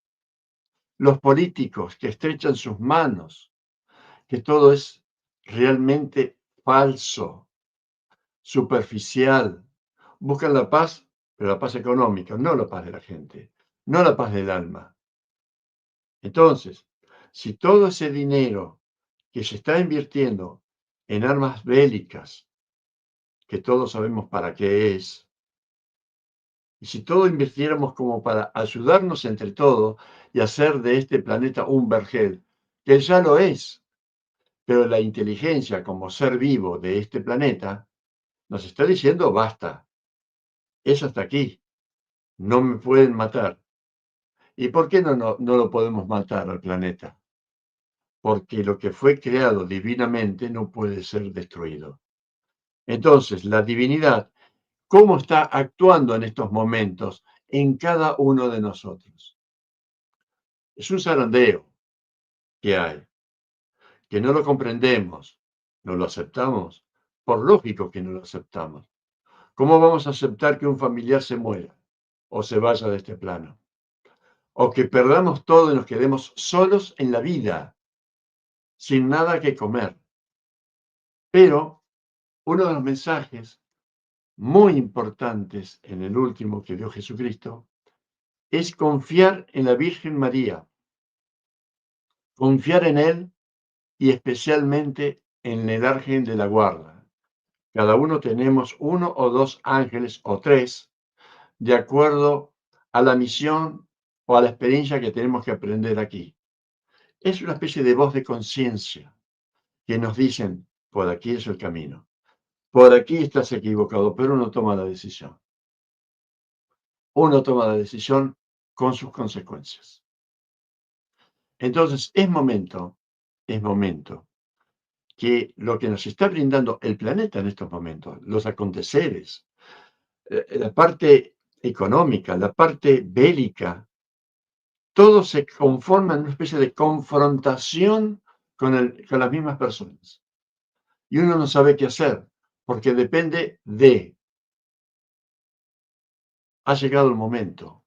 Los políticos que estrechan sus manos, que todo es realmente falso, superficial. Buscan la paz, pero la paz económica, no la paz de la gente, no la paz del alma. Entonces, si todo ese dinero que se está invirtiendo en armas bélicas, que todos sabemos para qué es, y si todo invirtiéramos como para ayudarnos entre todos y hacer de este planeta un vergel, que ya lo es, pero la inteligencia como ser vivo de este planeta nos está diciendo basta, es hasta aquí, no me pueden matar. ¿Y por qué no lo podemos matar al planeta? Porque lo que fue creado divinamente no puede ser destruido. Entonces, la divinidad, ¿cómo está actuando en estos momentos en cada uno de nosotros? Es un zarandeo que hay, que no lo comprendemos, no lo aceptamos. Por lógico que no lo aceptamos. ¿Cómo vamos a aceptar que un familiar se muera o se vaya de este plano? O que perdamos todo y nos quedemos solos en la vida, sin nada que comer. Pero uno de los mensajes muy importantes en el último que dio Jesucristo es confiar en la Virgen María, confiar en Él y especialmente en el ángel de la guarda. Cada uno tenemos uno o dos ángeles o tres, de acuerdo a la misión o a la experiencia que tenemos que aprender aquí. Es una especie de voz de conciencia que nos dicen, por aquí es el camino, por aquí estás equivocado, pero uno toma la decisión. Uno toma la decisión con sus consecuencias. Entonces, es momento que lo que nos está brindando el planeta en estos momentos, los aconteceres, la parte económica, la parte bélica, todo se conforma en una especie de confrontación con las mismas personas. Y uno no sabe qué hacer, porque depende de, ha llegado el momento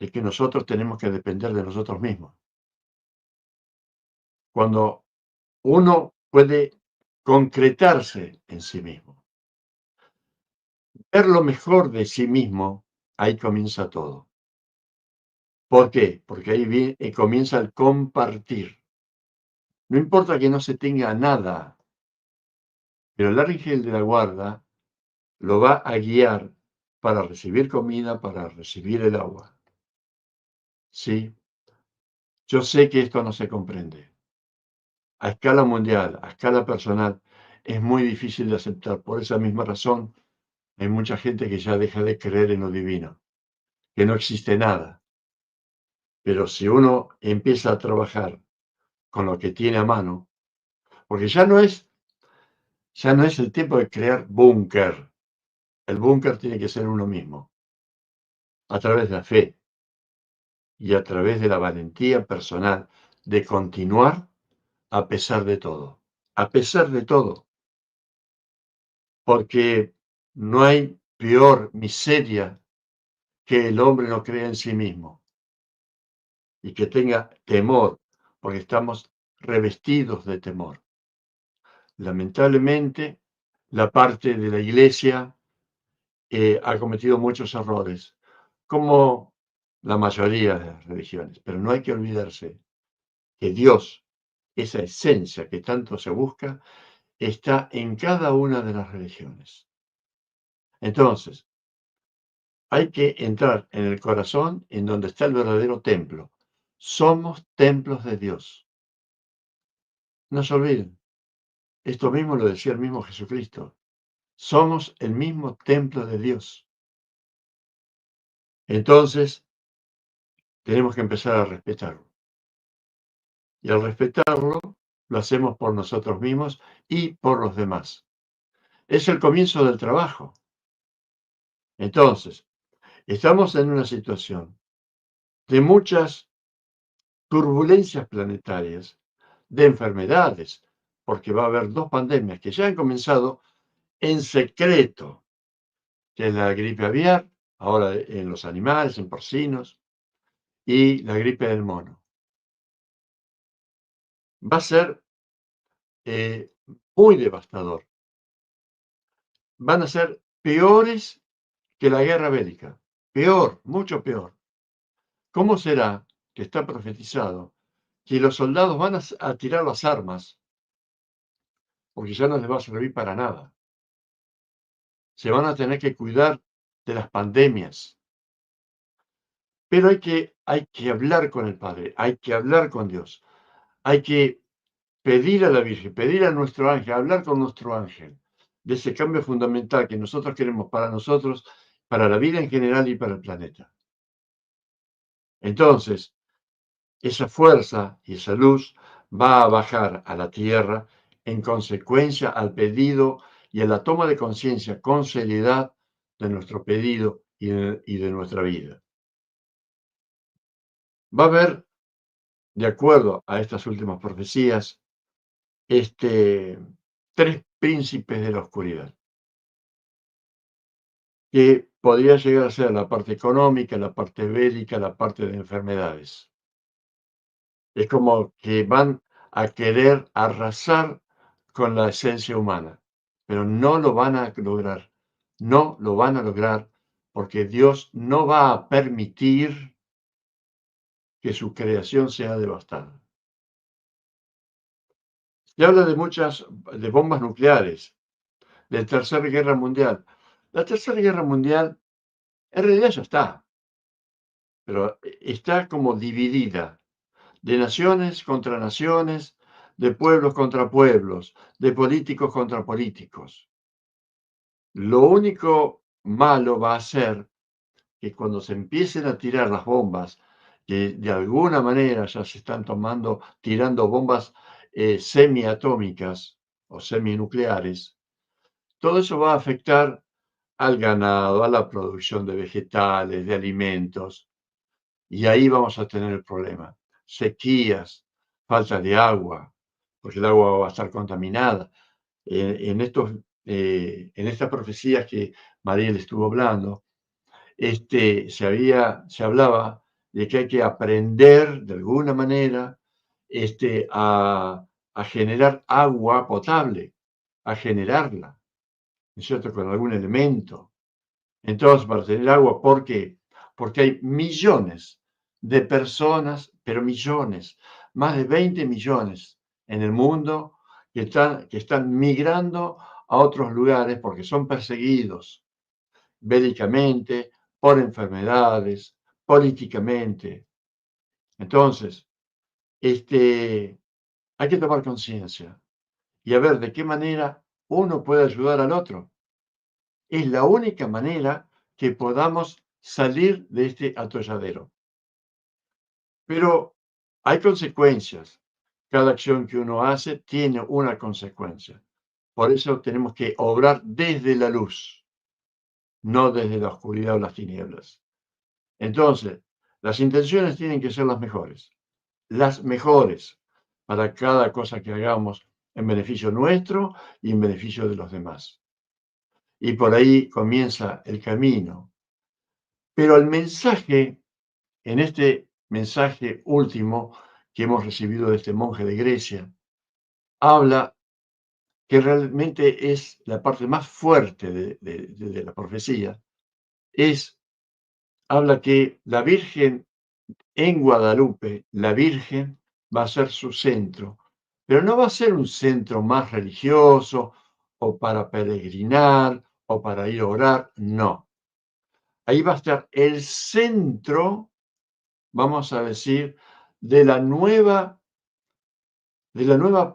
de que nosotros tenemos que depender de nosotros mismos. Cuando uno puede concretarse en sí mismo, ver lo mejor de sí mismo, ahí comienza todo. ¿Por qué? Porque ahí comienza el compartir. No importa que no se tenga nada, pero el ángel de la guarda lo va a guiar para recibir comida, para recibir el agua. Sí, yo sé que esto no se comprende. A escala mundial, a escala personal, es muy difícil de aceptar. Por esa misma razón, hay mucha gente que ya deja de creer en lo divino, que no existe nada. Pero si uno empieza a trabajar con lo que tiene a mano, porque ya no es el tiempo de crear búnker. El búnker tiene que ser uno mismo, a través de la fe y a través de la valentía personal de continuar a pesar de todo. A pesar de todo, porque no hay peor miseria que el hombre no crea en sí mismo y que tenga temor, porque estamos revestidos de temor. Lamentablemente, la parte de la iglesia ha cometido muchos errores, como la mayoría de las religiones, pero no hay que olvidarse que Dios, esa esencia que tanto se busca, está en cada una de las religiones. Entonces, hay que entrar en el corazón, en donde está el verdadero templo. Somos templos de Dios. No se olviden, esto mismo lo decía el mismo Jesucristo. Somos el mismo templo de Dios. Entonces, tenemos que empezar a respetarlo. Y al respetarlo, lo hacemos por nosotros mismos y por los demás. Es el comienzo del trabajo. Entonces, estamos en una situación de muchas turbulencias planetarias, de enfermedades, porque va a haber dos pandemias que ya han comenzado en secreto, que es la gripe aviar, ahora en los animales, en porcinos, y la gripe del mono. Va a ser eh, muy devastador. Van a ser peores que la guerra bélica. Peor, mucho peor. ¿Cómo será que está profetizado que los soldados van a tirar las armas porque ya no les va a servir para nada? Se van a tener que cuidar de las pandemias. Pero hay que hablar con el Padre, hay que hablar con Dios, hay que pedir a la Virgen, pedir a nuestro ángel, hablar con nuestro ángel de ese cambio fundamental que nosotros queremos para nosotros, para la vida en general y para el planeta. Entonces, esa fuerza y esa luz va a bajar a la tierra en consecuencia al pedido y a la toma de conciencia con seriedad de nuestro pedido y de nuestra vida. Va a haber, de acuerdo a estas últimas profecías, tres príncipes de la oscuridad, que podría llegar a ser la parte económica, la parte bélica, la parte de enfermedades. Es como que van a querer arrasar con la esencia humana, pero no lo van a lograr. No lo van a lograr porque Dios no va a permitir que su creación sea devastada. Se habla de muchas de bombas nucleares, de Tercera Guerra Mundial. La Tercera Guerra Mundial en realidad ya está, pero está como dividida de naciones contra naciones, de pueblos contra pueblos, de políticos contra políticos. Lo único malo va a ser que cuando se empiecen a tirar las bombas, que de alguna manera ya se están tirando bombas semiatómicas o seminucleares, todo eso va a afectar al ganado, a la producción de vegetales, de alimentos, y ahí vamos a tener el problema. Sequías, falta de agua, porque el agua va a estar contaminada. En estas profecías que Mariel estuvo hablando, se hablaba de que hay que aprender de alguna manera a generar agua potable, a generarla, ¿no es cierto?, con algún elemento. Entonces, para tener agua, ¿por qué? Porque hay millones de personas, pero millones, más de 20 millones en el mundo que están migrando a otros lugares porque son perseguidos bélicamente, por enfermedades, políticamente. Entonces, hay que tomar conciencia y a ver de qué manera uno puede ayudar al otro. Es la única manera que podamos salir de este atolladero. Pero hay consecuencias. Cada acción que uno hace tiene una consecuencia. Por eso tenemos que obrar desde la luz, no desde la oscuridad o las tinieblas. Entonces, las intenciones tienen que ser las mejores para cada cosa que hagamos en beneficio nuestro y en beneficio de los demás. Y por ahí comienza el camino. Pero el mensaje, en este mensaje último que hemos recibido de este monje de Grecia, habla que realmente es la parte más fuerte de la profecía, habla que la Virgen en Guadalupe, la Virgen va a ser su centro, pero no va a ser un centro más religioso o para peregrinar o para ir a orar, no. Ahí va a estar el centro, vamos a decir, de la nueva,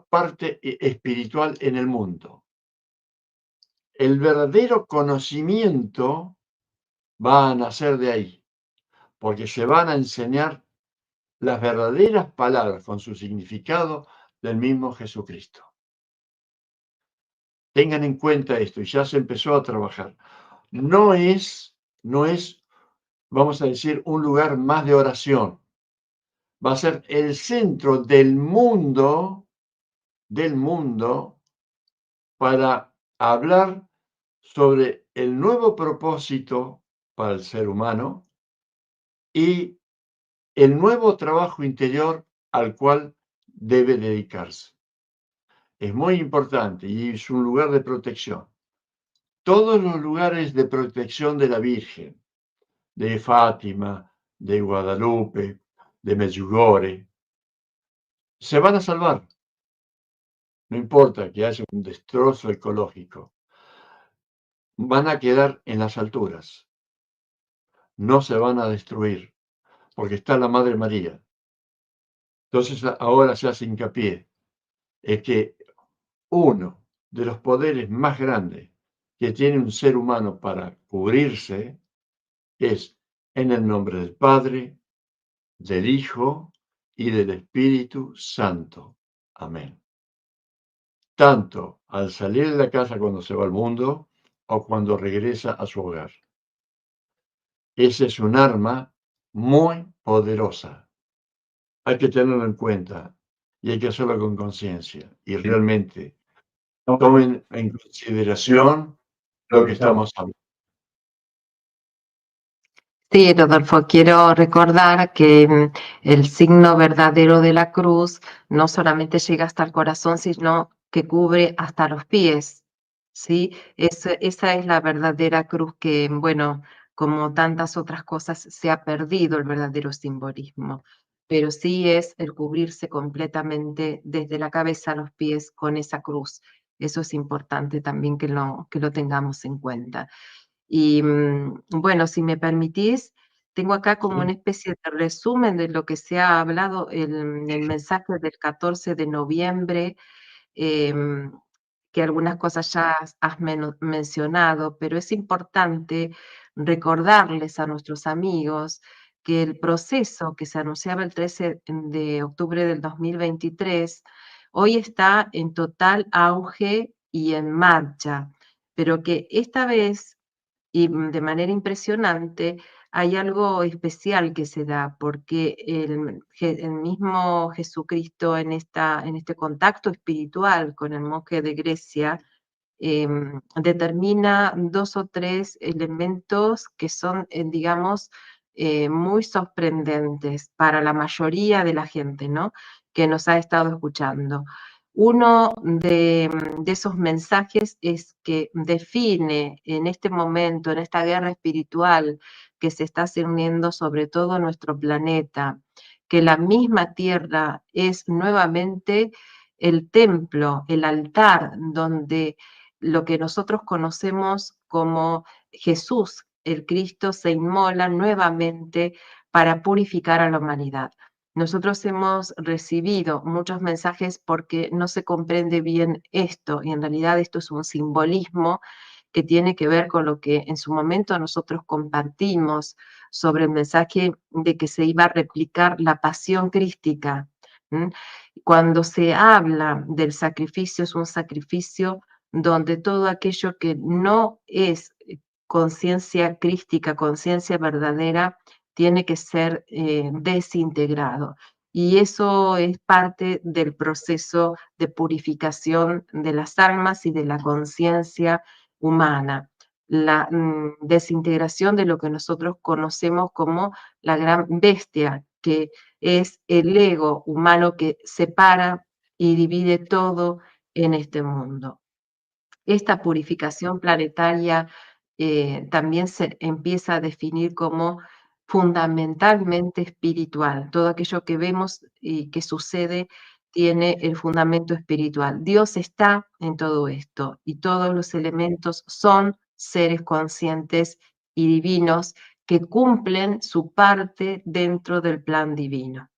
parte espiritual en el mundo. El verdadero conocimiento va a nacer de ahí, porque se van a enseñar las verdaderas palabras con su significado del mismo Jesucristo. Tengan en cuenta esto, y ya se empezó a trabajar. No es, vamos a decir, un lugar más de oración. Va a ser el centro del mundo, para hablar sobre el nuevo propósito para el ser humano y el nuevo trabajo interior al cual debe dedicarse. Es muy importante y es un lugar de protección. Todos los lugares de protección de la Virgen, de Fátima, de Guadalupe, de Medjugorje, se van a salvar. No importa que haya un destrozo ecológico, van a quedar en las alturas, no se van a destruir, porque está la Madre María. Entonces ahora se hace hincapié en que uno de los poderes más grandes que tiene un ser humano para cubrirse es en el nombre del Padre, del Hijo y del Espíritu Santo. Amén. Tanto al salir de la casa cuando se va al mundo o cuando regresa a su hogar. Ese es un arma muy poderosa. Hay que tenerlo en cuenta y hay que hacerlo con conciencia. Y realmente tomen en consideración lo que estamos hablando. Sí, Rodolfo, quiero recordar que el signo verdadero de la cruz no solamente llega hasta el corazón, sino que cubre hasta los pies, ¿sí? Esa es la verdadera cruz que, bueno, como tantas otras cosas, se ha perdido el verdadero simbolismo, pero sí es el cubrirse completamente desde la cabeza a los pies con esa cruz. Eso es importante también que lo tengamos en cuenta. Y bueno, si me permitís, tengo acá como una ¿Sí? especie de resumen de lo que se ha hablado en el mensaje del 14 de noviembre, em, que algunas cosas ya has mencionado, pero es importante recordarles a nuestros amigos que el proceso que se anunciaba el 13 de octubre del 2023 hoy está en total auge y en marcha, pero que esta vez y de manera impresionante, hay algo especial que se da, porque el mismo Jesucristo en este contacto espiritual con el monje de Grecia, determina 2 o 3 elementos que son, digamos, muy sorprendentes para la mayoría de la gente, ¿no?, que nos ha estado escuchando. Uno de esos mensajes es que define en este momento, en esta guerra espiritual que se está cerniendo sobre todo nuestro planeta, que la misma Tierra es nuevamente el templo, el altar donde lo que nosotros conocemos como Jesús, el Cristo, se inmola nuevamente para purificar a la humanidad. Nosotros hemos recibido muchos mensajes porque no se comprende bien esto, y en realidad esto es un simbolismo que tiene que ver con lo que en su momento nosotros compartimos sobre el mensaje de que se iba a replicar la pasión crística. ¿M? Cuando se habla del sacrificio, es un sacrificio donde todo aquello que no es conciencia crística, conciencia verdadera, tiene que ser desintegrado. Y eso es parte del proceso de purificación de las almas y de la conciencia humana. La desintegración de lo que nosotros conocemos como la gran bestia, que es el ego humano que separa y divide todo en este mundo. Esta purificación planetaria también se empieza a definir como fundamentalmente espiritual. Todo aquello que vemos y que sucede tiene el fundamento espiritual. Dios está en todo esto y todos los elementos son seres conscientes y divinos que cumplen su parte dentro del plan divino.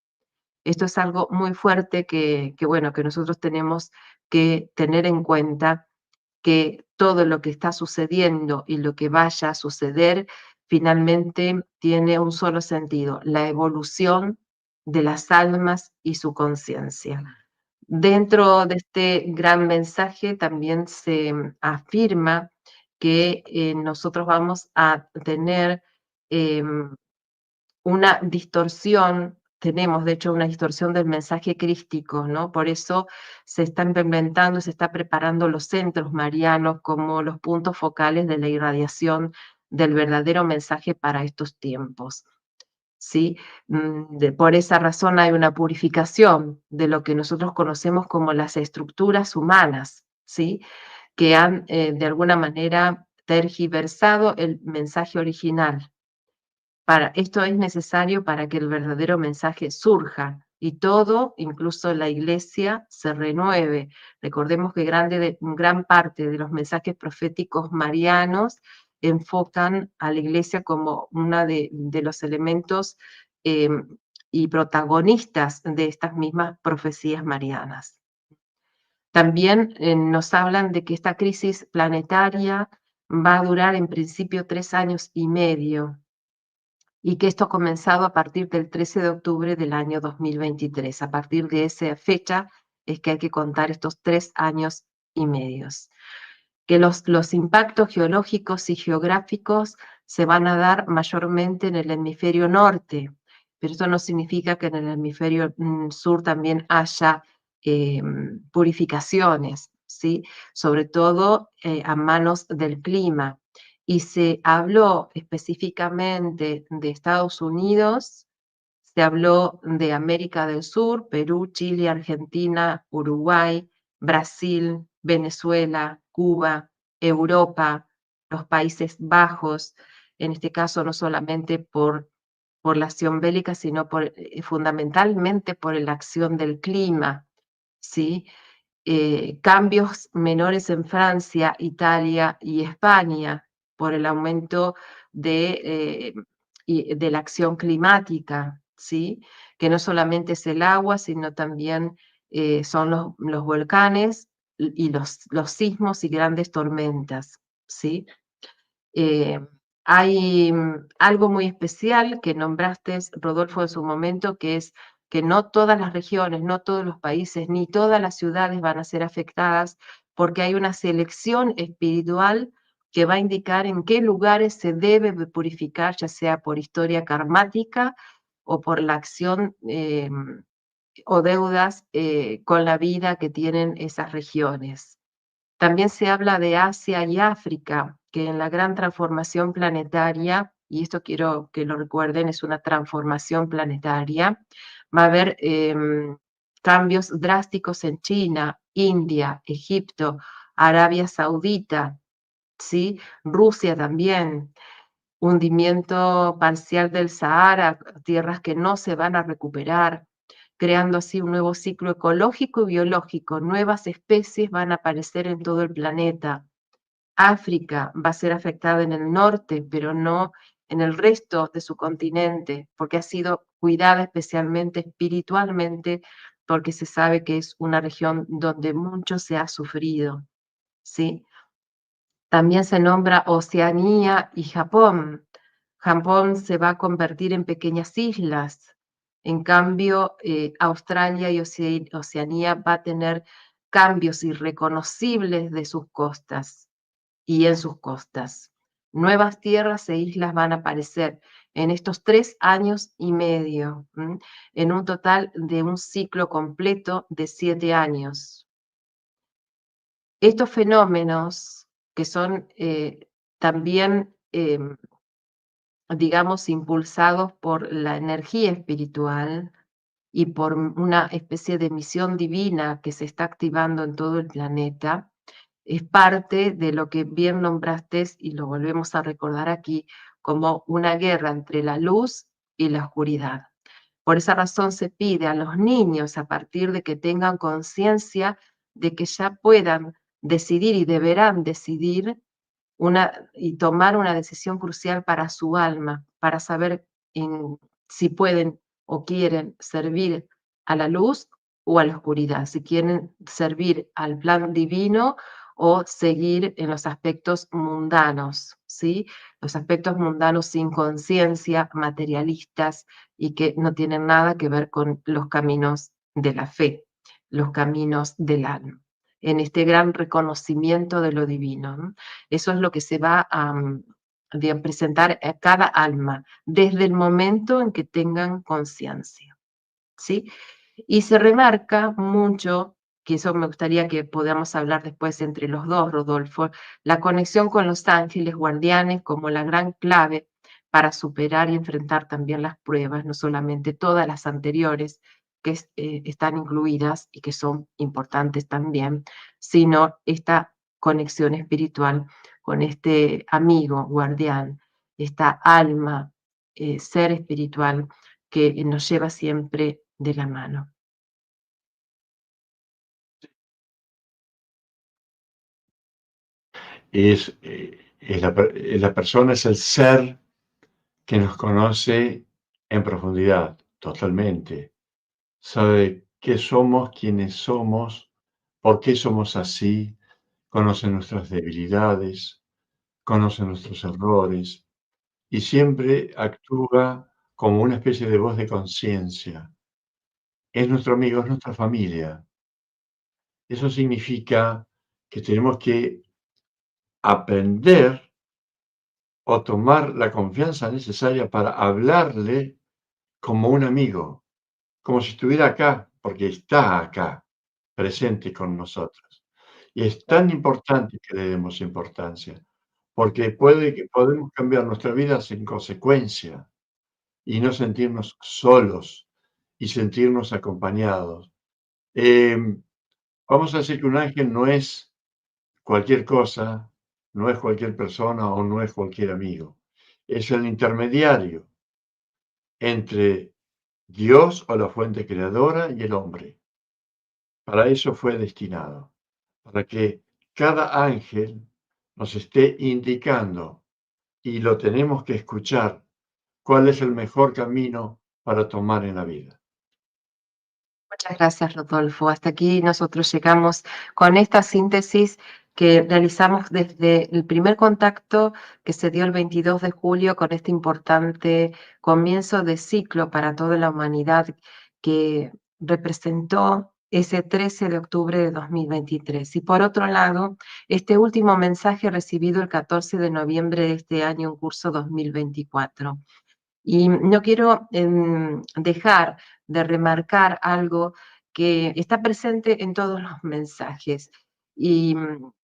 Esto es algo muy fuerte bueno, que nosotros tenemos que tener en cuenta, que todo lo que está sucediendo y lo que vaya a suceder finalmente tiene un solo sentido: la evolución de las almas y su conciencia. Dentro de este gran mensaje también se afirma que nosotros vamos a tener una distorsión, tenemos de hecho una distorsión del mensaje crístico, ¿no? Por eso se está implementando, se está preparando los centros marianos como los puntos focales de la irradiación del verdadero mensaje para estos tiempos, ¿sí? Por esa razón hay una purificación de lo que nosotros conocemos como las estructuras humanas, ¿sí? Que han de alguna manera tergiversado el mensaje original. Esto es necesario para que el verdadero mensaje surja y todo, incluso la iglesia, se renueve. Recordemos que gran parte de los mensajes proféticos marianos enfocan a la iglesia como uno de los elementos eh, y protagonistas de estas mismas profecías marianas. También nos hablan de que esta crisis planetaria va a durar en principio 3 años y medio, y que esto ha comenzado a partir del 13 de octubre del año 2023. A partir de esa fecha es que hay que contar estos 3 años y medio. Que los impactos geológicos y geográficos se van a dar mayormente en el hemisferio norte, pero esto no significa que en el hemisferio sur también haya purificaciones, ¿sí? Sobre todo a manos del clima. Y se habló específicamente de Estados Unidos, se habló de América del Sur, Perú, Chile, Argentina, Uruguay, Brasil, Venezuela, Cuba, Europa, los Países Bajos, en este caso no solamente por la acción bélica, sino fundamentalmente por la acción del clima, ¿sí? Cambios menores en Francia, Italia y España por el aumento de la acción climática, ¿sí? Que no solamente es el agua, sino también son los volcanes y los sismos y grandes tormentas, ¿sí? Eh, Hay algo muy especial que nombraste, Rodolfo, en su momento, que es que no todas las regiones, no todos los países, ni todas las ciudades van a ser afectadas, porque hay una selección espiritual que va a indicar en qué lugares se debe purificar, ya sea por historia karmática o por la acción o deudas con la vida que tienen esas regiones. También se habla de Asia y África, que en la gran transformación planetaria, y esto quiero que lo recuerden, es una transformación planetaria, va a haber cambios drásticos en China, India, Egipto, Arabia Saudita, ¿sí? Rusia también. hundimiento parcial del Sahara, tierras que no se van a recuperar, creando así un nuevo ciclo ecológico y biológico. Nuevas especies van a aparecer en todo el planeta. África va a ser afectada en el norte, pero no en el resto de su continente, porque ha sido cuidada especialmente espiritualmente, porque se sabe que es una región donde mucho se ha sufrido, ¿sí? También se nombra Oceanía y Japón. Japón se va a convertir en pequeñas islas. En cambio, Australia y Oceanía va a tener cambios irreconocibles de sus costas y en sus costas. Nuevas tierras e islas van a aparecer en estos 3 años y medio, en un total de un ciclo completo de 7 años. Estos fenómenos que son también, digamos, impulsados por la energía espiritual y por una especie de misión divina que se está activando en todo el planeta, es parte de lo que bien nombraste y lo volvemos a recordar aquí como una guerra entre la luz y la oscuridad. Por esa razón se pide a los niños, a partir de que tengan conciencia de que ya puedan decidir y deberán decidir y tomar una decisión crucial para su alma, para saber si pueden o quieren servir a la luz o a la oscuridad, si quieren servir al plan divino o seguir en los aspectos mundanos, ¿sí? Los aspectos mundanos sin conciencia, materialistas y que no tienen nada que ver con los caminos de la fe, los caminos del alma, en este gran reconocimiento de lo divino, ¿no? Eso es lo que se va a presentar a cada alma desde el momento en que tengan conciencia, ¿sí? Y se remarca mucho, que eso me gustaría que podamos hablar después entre los dos, Rodolfo, la conexión con los ángeles guardianes como la gran clave para superar y enfrentar también las pruebas, no solamente todas las anteriores que están incluidas y que son importantes también, sino esta conexión espiritual con este amigo guardián, esta alma, ser espiritual que nos lleva siempre de la mano. La persona, es el ser que nos conoce en profundidad, totalmente. Sabe qué somos, quiénes somos, por qué somos así, conoce nuestras debilidades, conoce nuestros errores y siempre actúa como una especie de voz de conciencia. Es nuestro amigo, es nuestra familia. Eso significa que tenemos que aprender o tomar la confianza necesaria para hablarle como un amigo, como si estuviera acá, porque está acá, presente con nosotros. Y es tan importante que le demos importancia, porque puede que podemos cambiar nuestra vida sin consecuencia y no sentirnos solos y sentirnos acompañados. Em, Vamos a decir que un ángel no es cualquier cosa, no es cualquier persona o no es cualquier amigo. Es el intermediario entre Dios o la fuente creadora y el hombre. Para eso fue destinado, para que cada ángel nos esté indicando, y lo tenemos que escuchar, cuál es el mejor camino para tomar en la vida. Muchas gracias, Rodolfo. Hasta aquí nosotros llegamos con esta síntesis que realizamos desde el primer contacto que se dio el 22 de julio con este importante comienzo de ciclo para toda la humanidad que representó ese 13 de octubre de 2023. Y por otro lado, este último mensaje recibido el 14 de noviembre de este año en curso 2024. Y no quiero dejar de remarcar algo que está presente en todos los mensajes y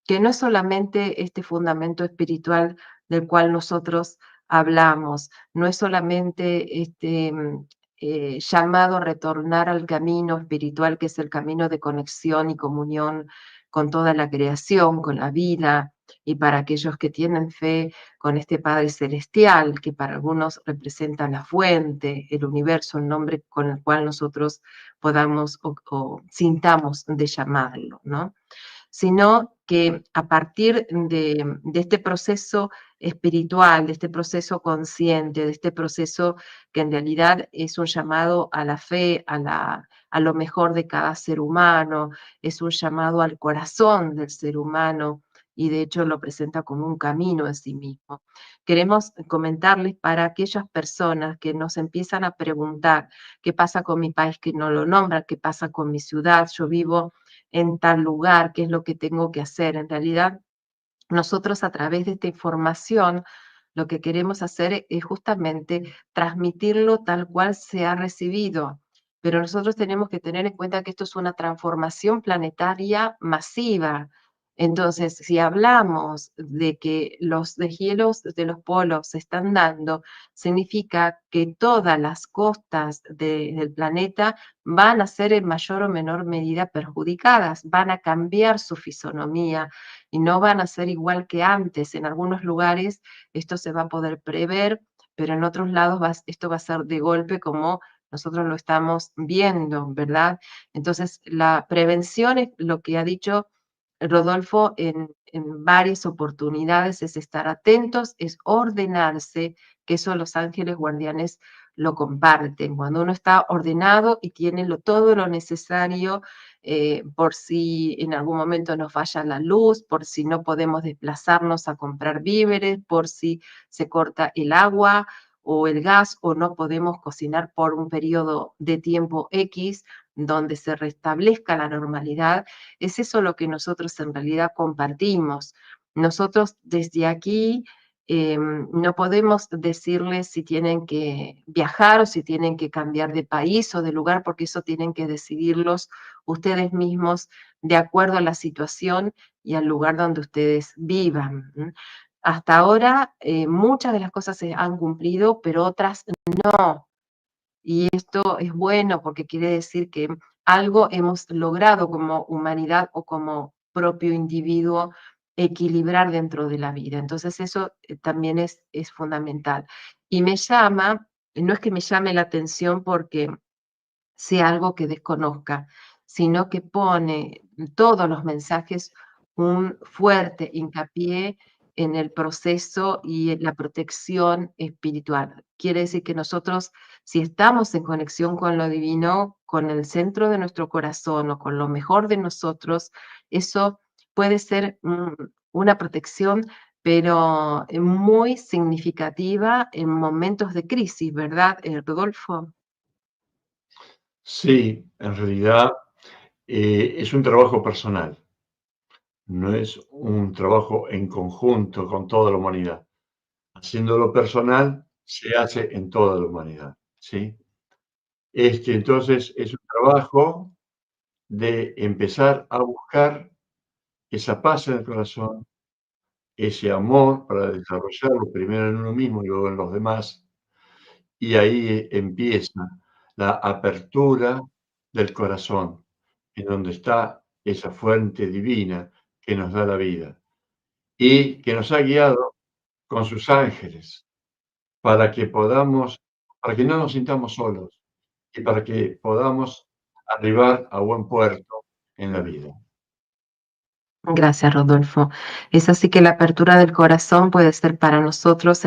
que no es solamente este fundamento espiritual del cual nosotros hablamos, no es solamente este llamado a retornar al camino espiritual, que es el camino de conexión y comunión con toda la creación, con la vida, y para aquellos que tienen fe con este Padre Celestial, que para algunos representa la fuente, el universo, el nombre con el cual nosotros podamos o sintamos de llamarlo, ¿no? Sino que a partir de este proceso espiritual, de este proceso consciente, de este proceso que en realidad es un llamado a la fe, a lo mejor de cada ser humano, es un llamado al corazón del ser humano y de hecho lo presenta como un camino en sí mismo. Queremos comentarles para aquellas personas que nos empiezan a preguntar qué pasa con mi país que no lo nombra, qué pasa con mi ciudad, yo vivo en tal lugar, qué es lo que tengo que hacer. En realidad, nosotros a través de esta información, lo que queremos hacer es justamente transmitirlo tal cual se ha recibido. Pero nosotros tenemos que tener en cuenta que esto es una transformación planetaria masiva. Entonces, si hablamos de que los deshielos de los polos se están dando, significa que todas las costas del planeta van a ser en mayor o menor medida perjudicadas, van a cambiar su fisonomía y no van a ser igual que antes. En algunos lugares esto se va a poder prever, pero en otros lados esto va a ser de golpe como nosotros lo estamos viendo, ¿verdad? Entonces, la prevención es lo que ha dicho Rodolfo en varias oportunidades, es estar atentos, es ordenarse, que eso los ángeles guardianes lo comparten. Cuando uno está ordenado y tiene todo lo necesario por si en algún momento nos falla la luz, por si no podemos desplazarnos a comprar víveres, por si se corta el agua o el gas o no podemos cocinar por un periodo de tiempo X donde se restablezca la normalidad, es eso lo que nosotros en realidad compartimos. Nosotros desde aquí no podemos decirles si tienen que viajar o si tienen que cambiar de país o de lugar, porque eso tienen que decidirlos ustedes mismos de acuerdo a la situación y al lugar donde ustedes vivan. Hasta ahora muchas de las cosas se han cumplido, pero otras no. Y esto es bueno porque quiere decir que algo hemos logrado como humanidad o como propio individuo equilibrar dentro de la vida. Entonces eso también es fundamental. Y me llama, no es que me llame la atención porque sea algo que desconozca, sino que pone en todos los mensajes un fuerte hincapié en el proceso y en la protección espiritual. Quiere decir que nosotros, si estamos en conexión con lo divino, con el centro de nuestro corazón o con lo mejor de nosotros, eso puede ser una protección, pero muy significativa en momentos de crisis, ¿verdad, Rodolfo? Sí, en realidad es un trabajo personal, no es un trabajo en conjunto con toda la humanidad. Haciéndolo personal, se hace en toda la humanidad, ¿sí? Entonces, es un trabajo de empezar a buscar esa paz en el corazón, ese amor para desarrollarlo primero en uno mismo y luego en los demás, y ahí empieza la apertura del corazón, en donde está esa fuente divina que nos da la vida y que nos ha guiado con sus ángeles para que podamos, para que no nos sintamos solos y para que podamos arribar a buen puerto en la vida. Gracias, Rodolfo. Es así que la apertura del corazón puede ser para nosotros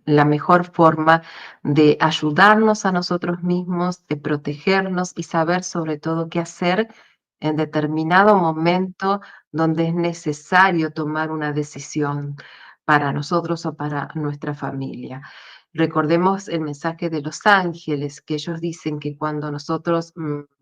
la mejor forma de ayudarnos a nosotros mismos, de protegernos y saber sobre todo qué hacer en determinado momento donde es necesario tomar una decisión para nosotros o para nuestra familia. Recordemos el mensaje de los ángeles, que ellos dicen que cuando nosotros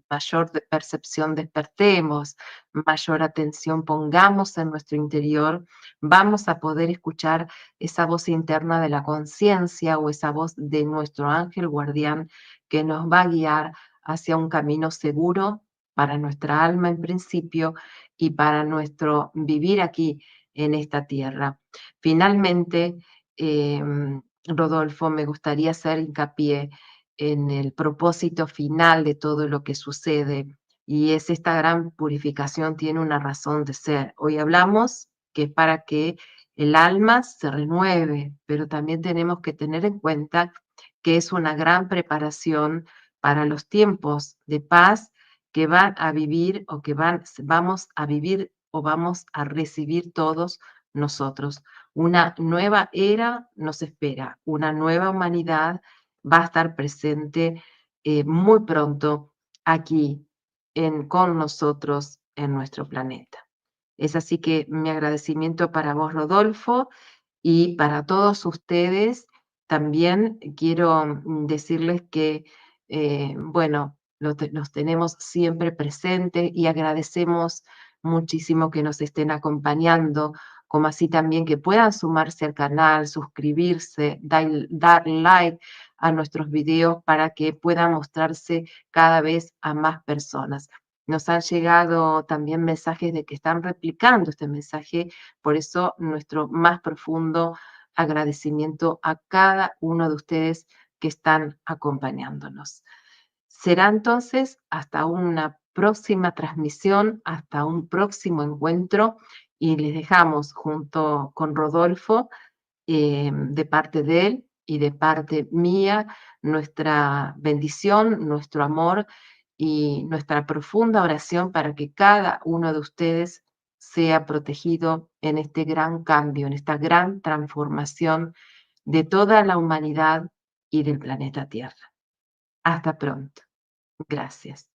mayor percepción despertemos, mayor atención pongamos en nuestro interior, vamos a poder escuchar esa voz interna de la conciencia o esa voz de nuestro ángel guardián que nos va a guiar hacia un camino seguro para nuestra alma en principio y para nuestro vivir aquí en esta tierra. Finalmente, Rodolfo, me gustaría hacer hincapié en el propósito final de todo lo que sucede y es esta gran purificación tiene una razón de ser. Hoy hablamos que es para que el alma se renueve, pero también tenemos que tener en cuenta que es una gran preparación para los tiempos de paz que van a vivir o que vamos a vivir o vamos a recibir todos nosotros. Una nueva era nos espera, una nueva humanidad va a estar presente muy pronto aquí con nosotros en nuestro planeta. Es así que mi agradecimiento para vos, Rodolfo, y para todos ustedes. También quiero decirles que, bueno, los tenemos siempre presentes y agradecemos muchísimo que nos estén acompañando, como así también que puedan sumarse al canal, suscribirse, dar like a nuestros videos para que puedan mostrarse cada vez a más personas. Nos han llegado también mensajes de que están replicando este mensaje, por eso nuestro más profundo agradecimiento a cada uno de ustedes que están acompañándonos. Será entonces hasta una próxima transmisión, hasta un próximo encuentro y les dejamos junto con Rodolfo, de parte de él y de parte mía, nuestra bendición, nuestro amor y nuestra profunda oración para que cada uno de ustedes sea protegido en este gran cambio, en esta gran transformación de toda la humanidad y del planeta Tierra. Hasta pronto. Gracias.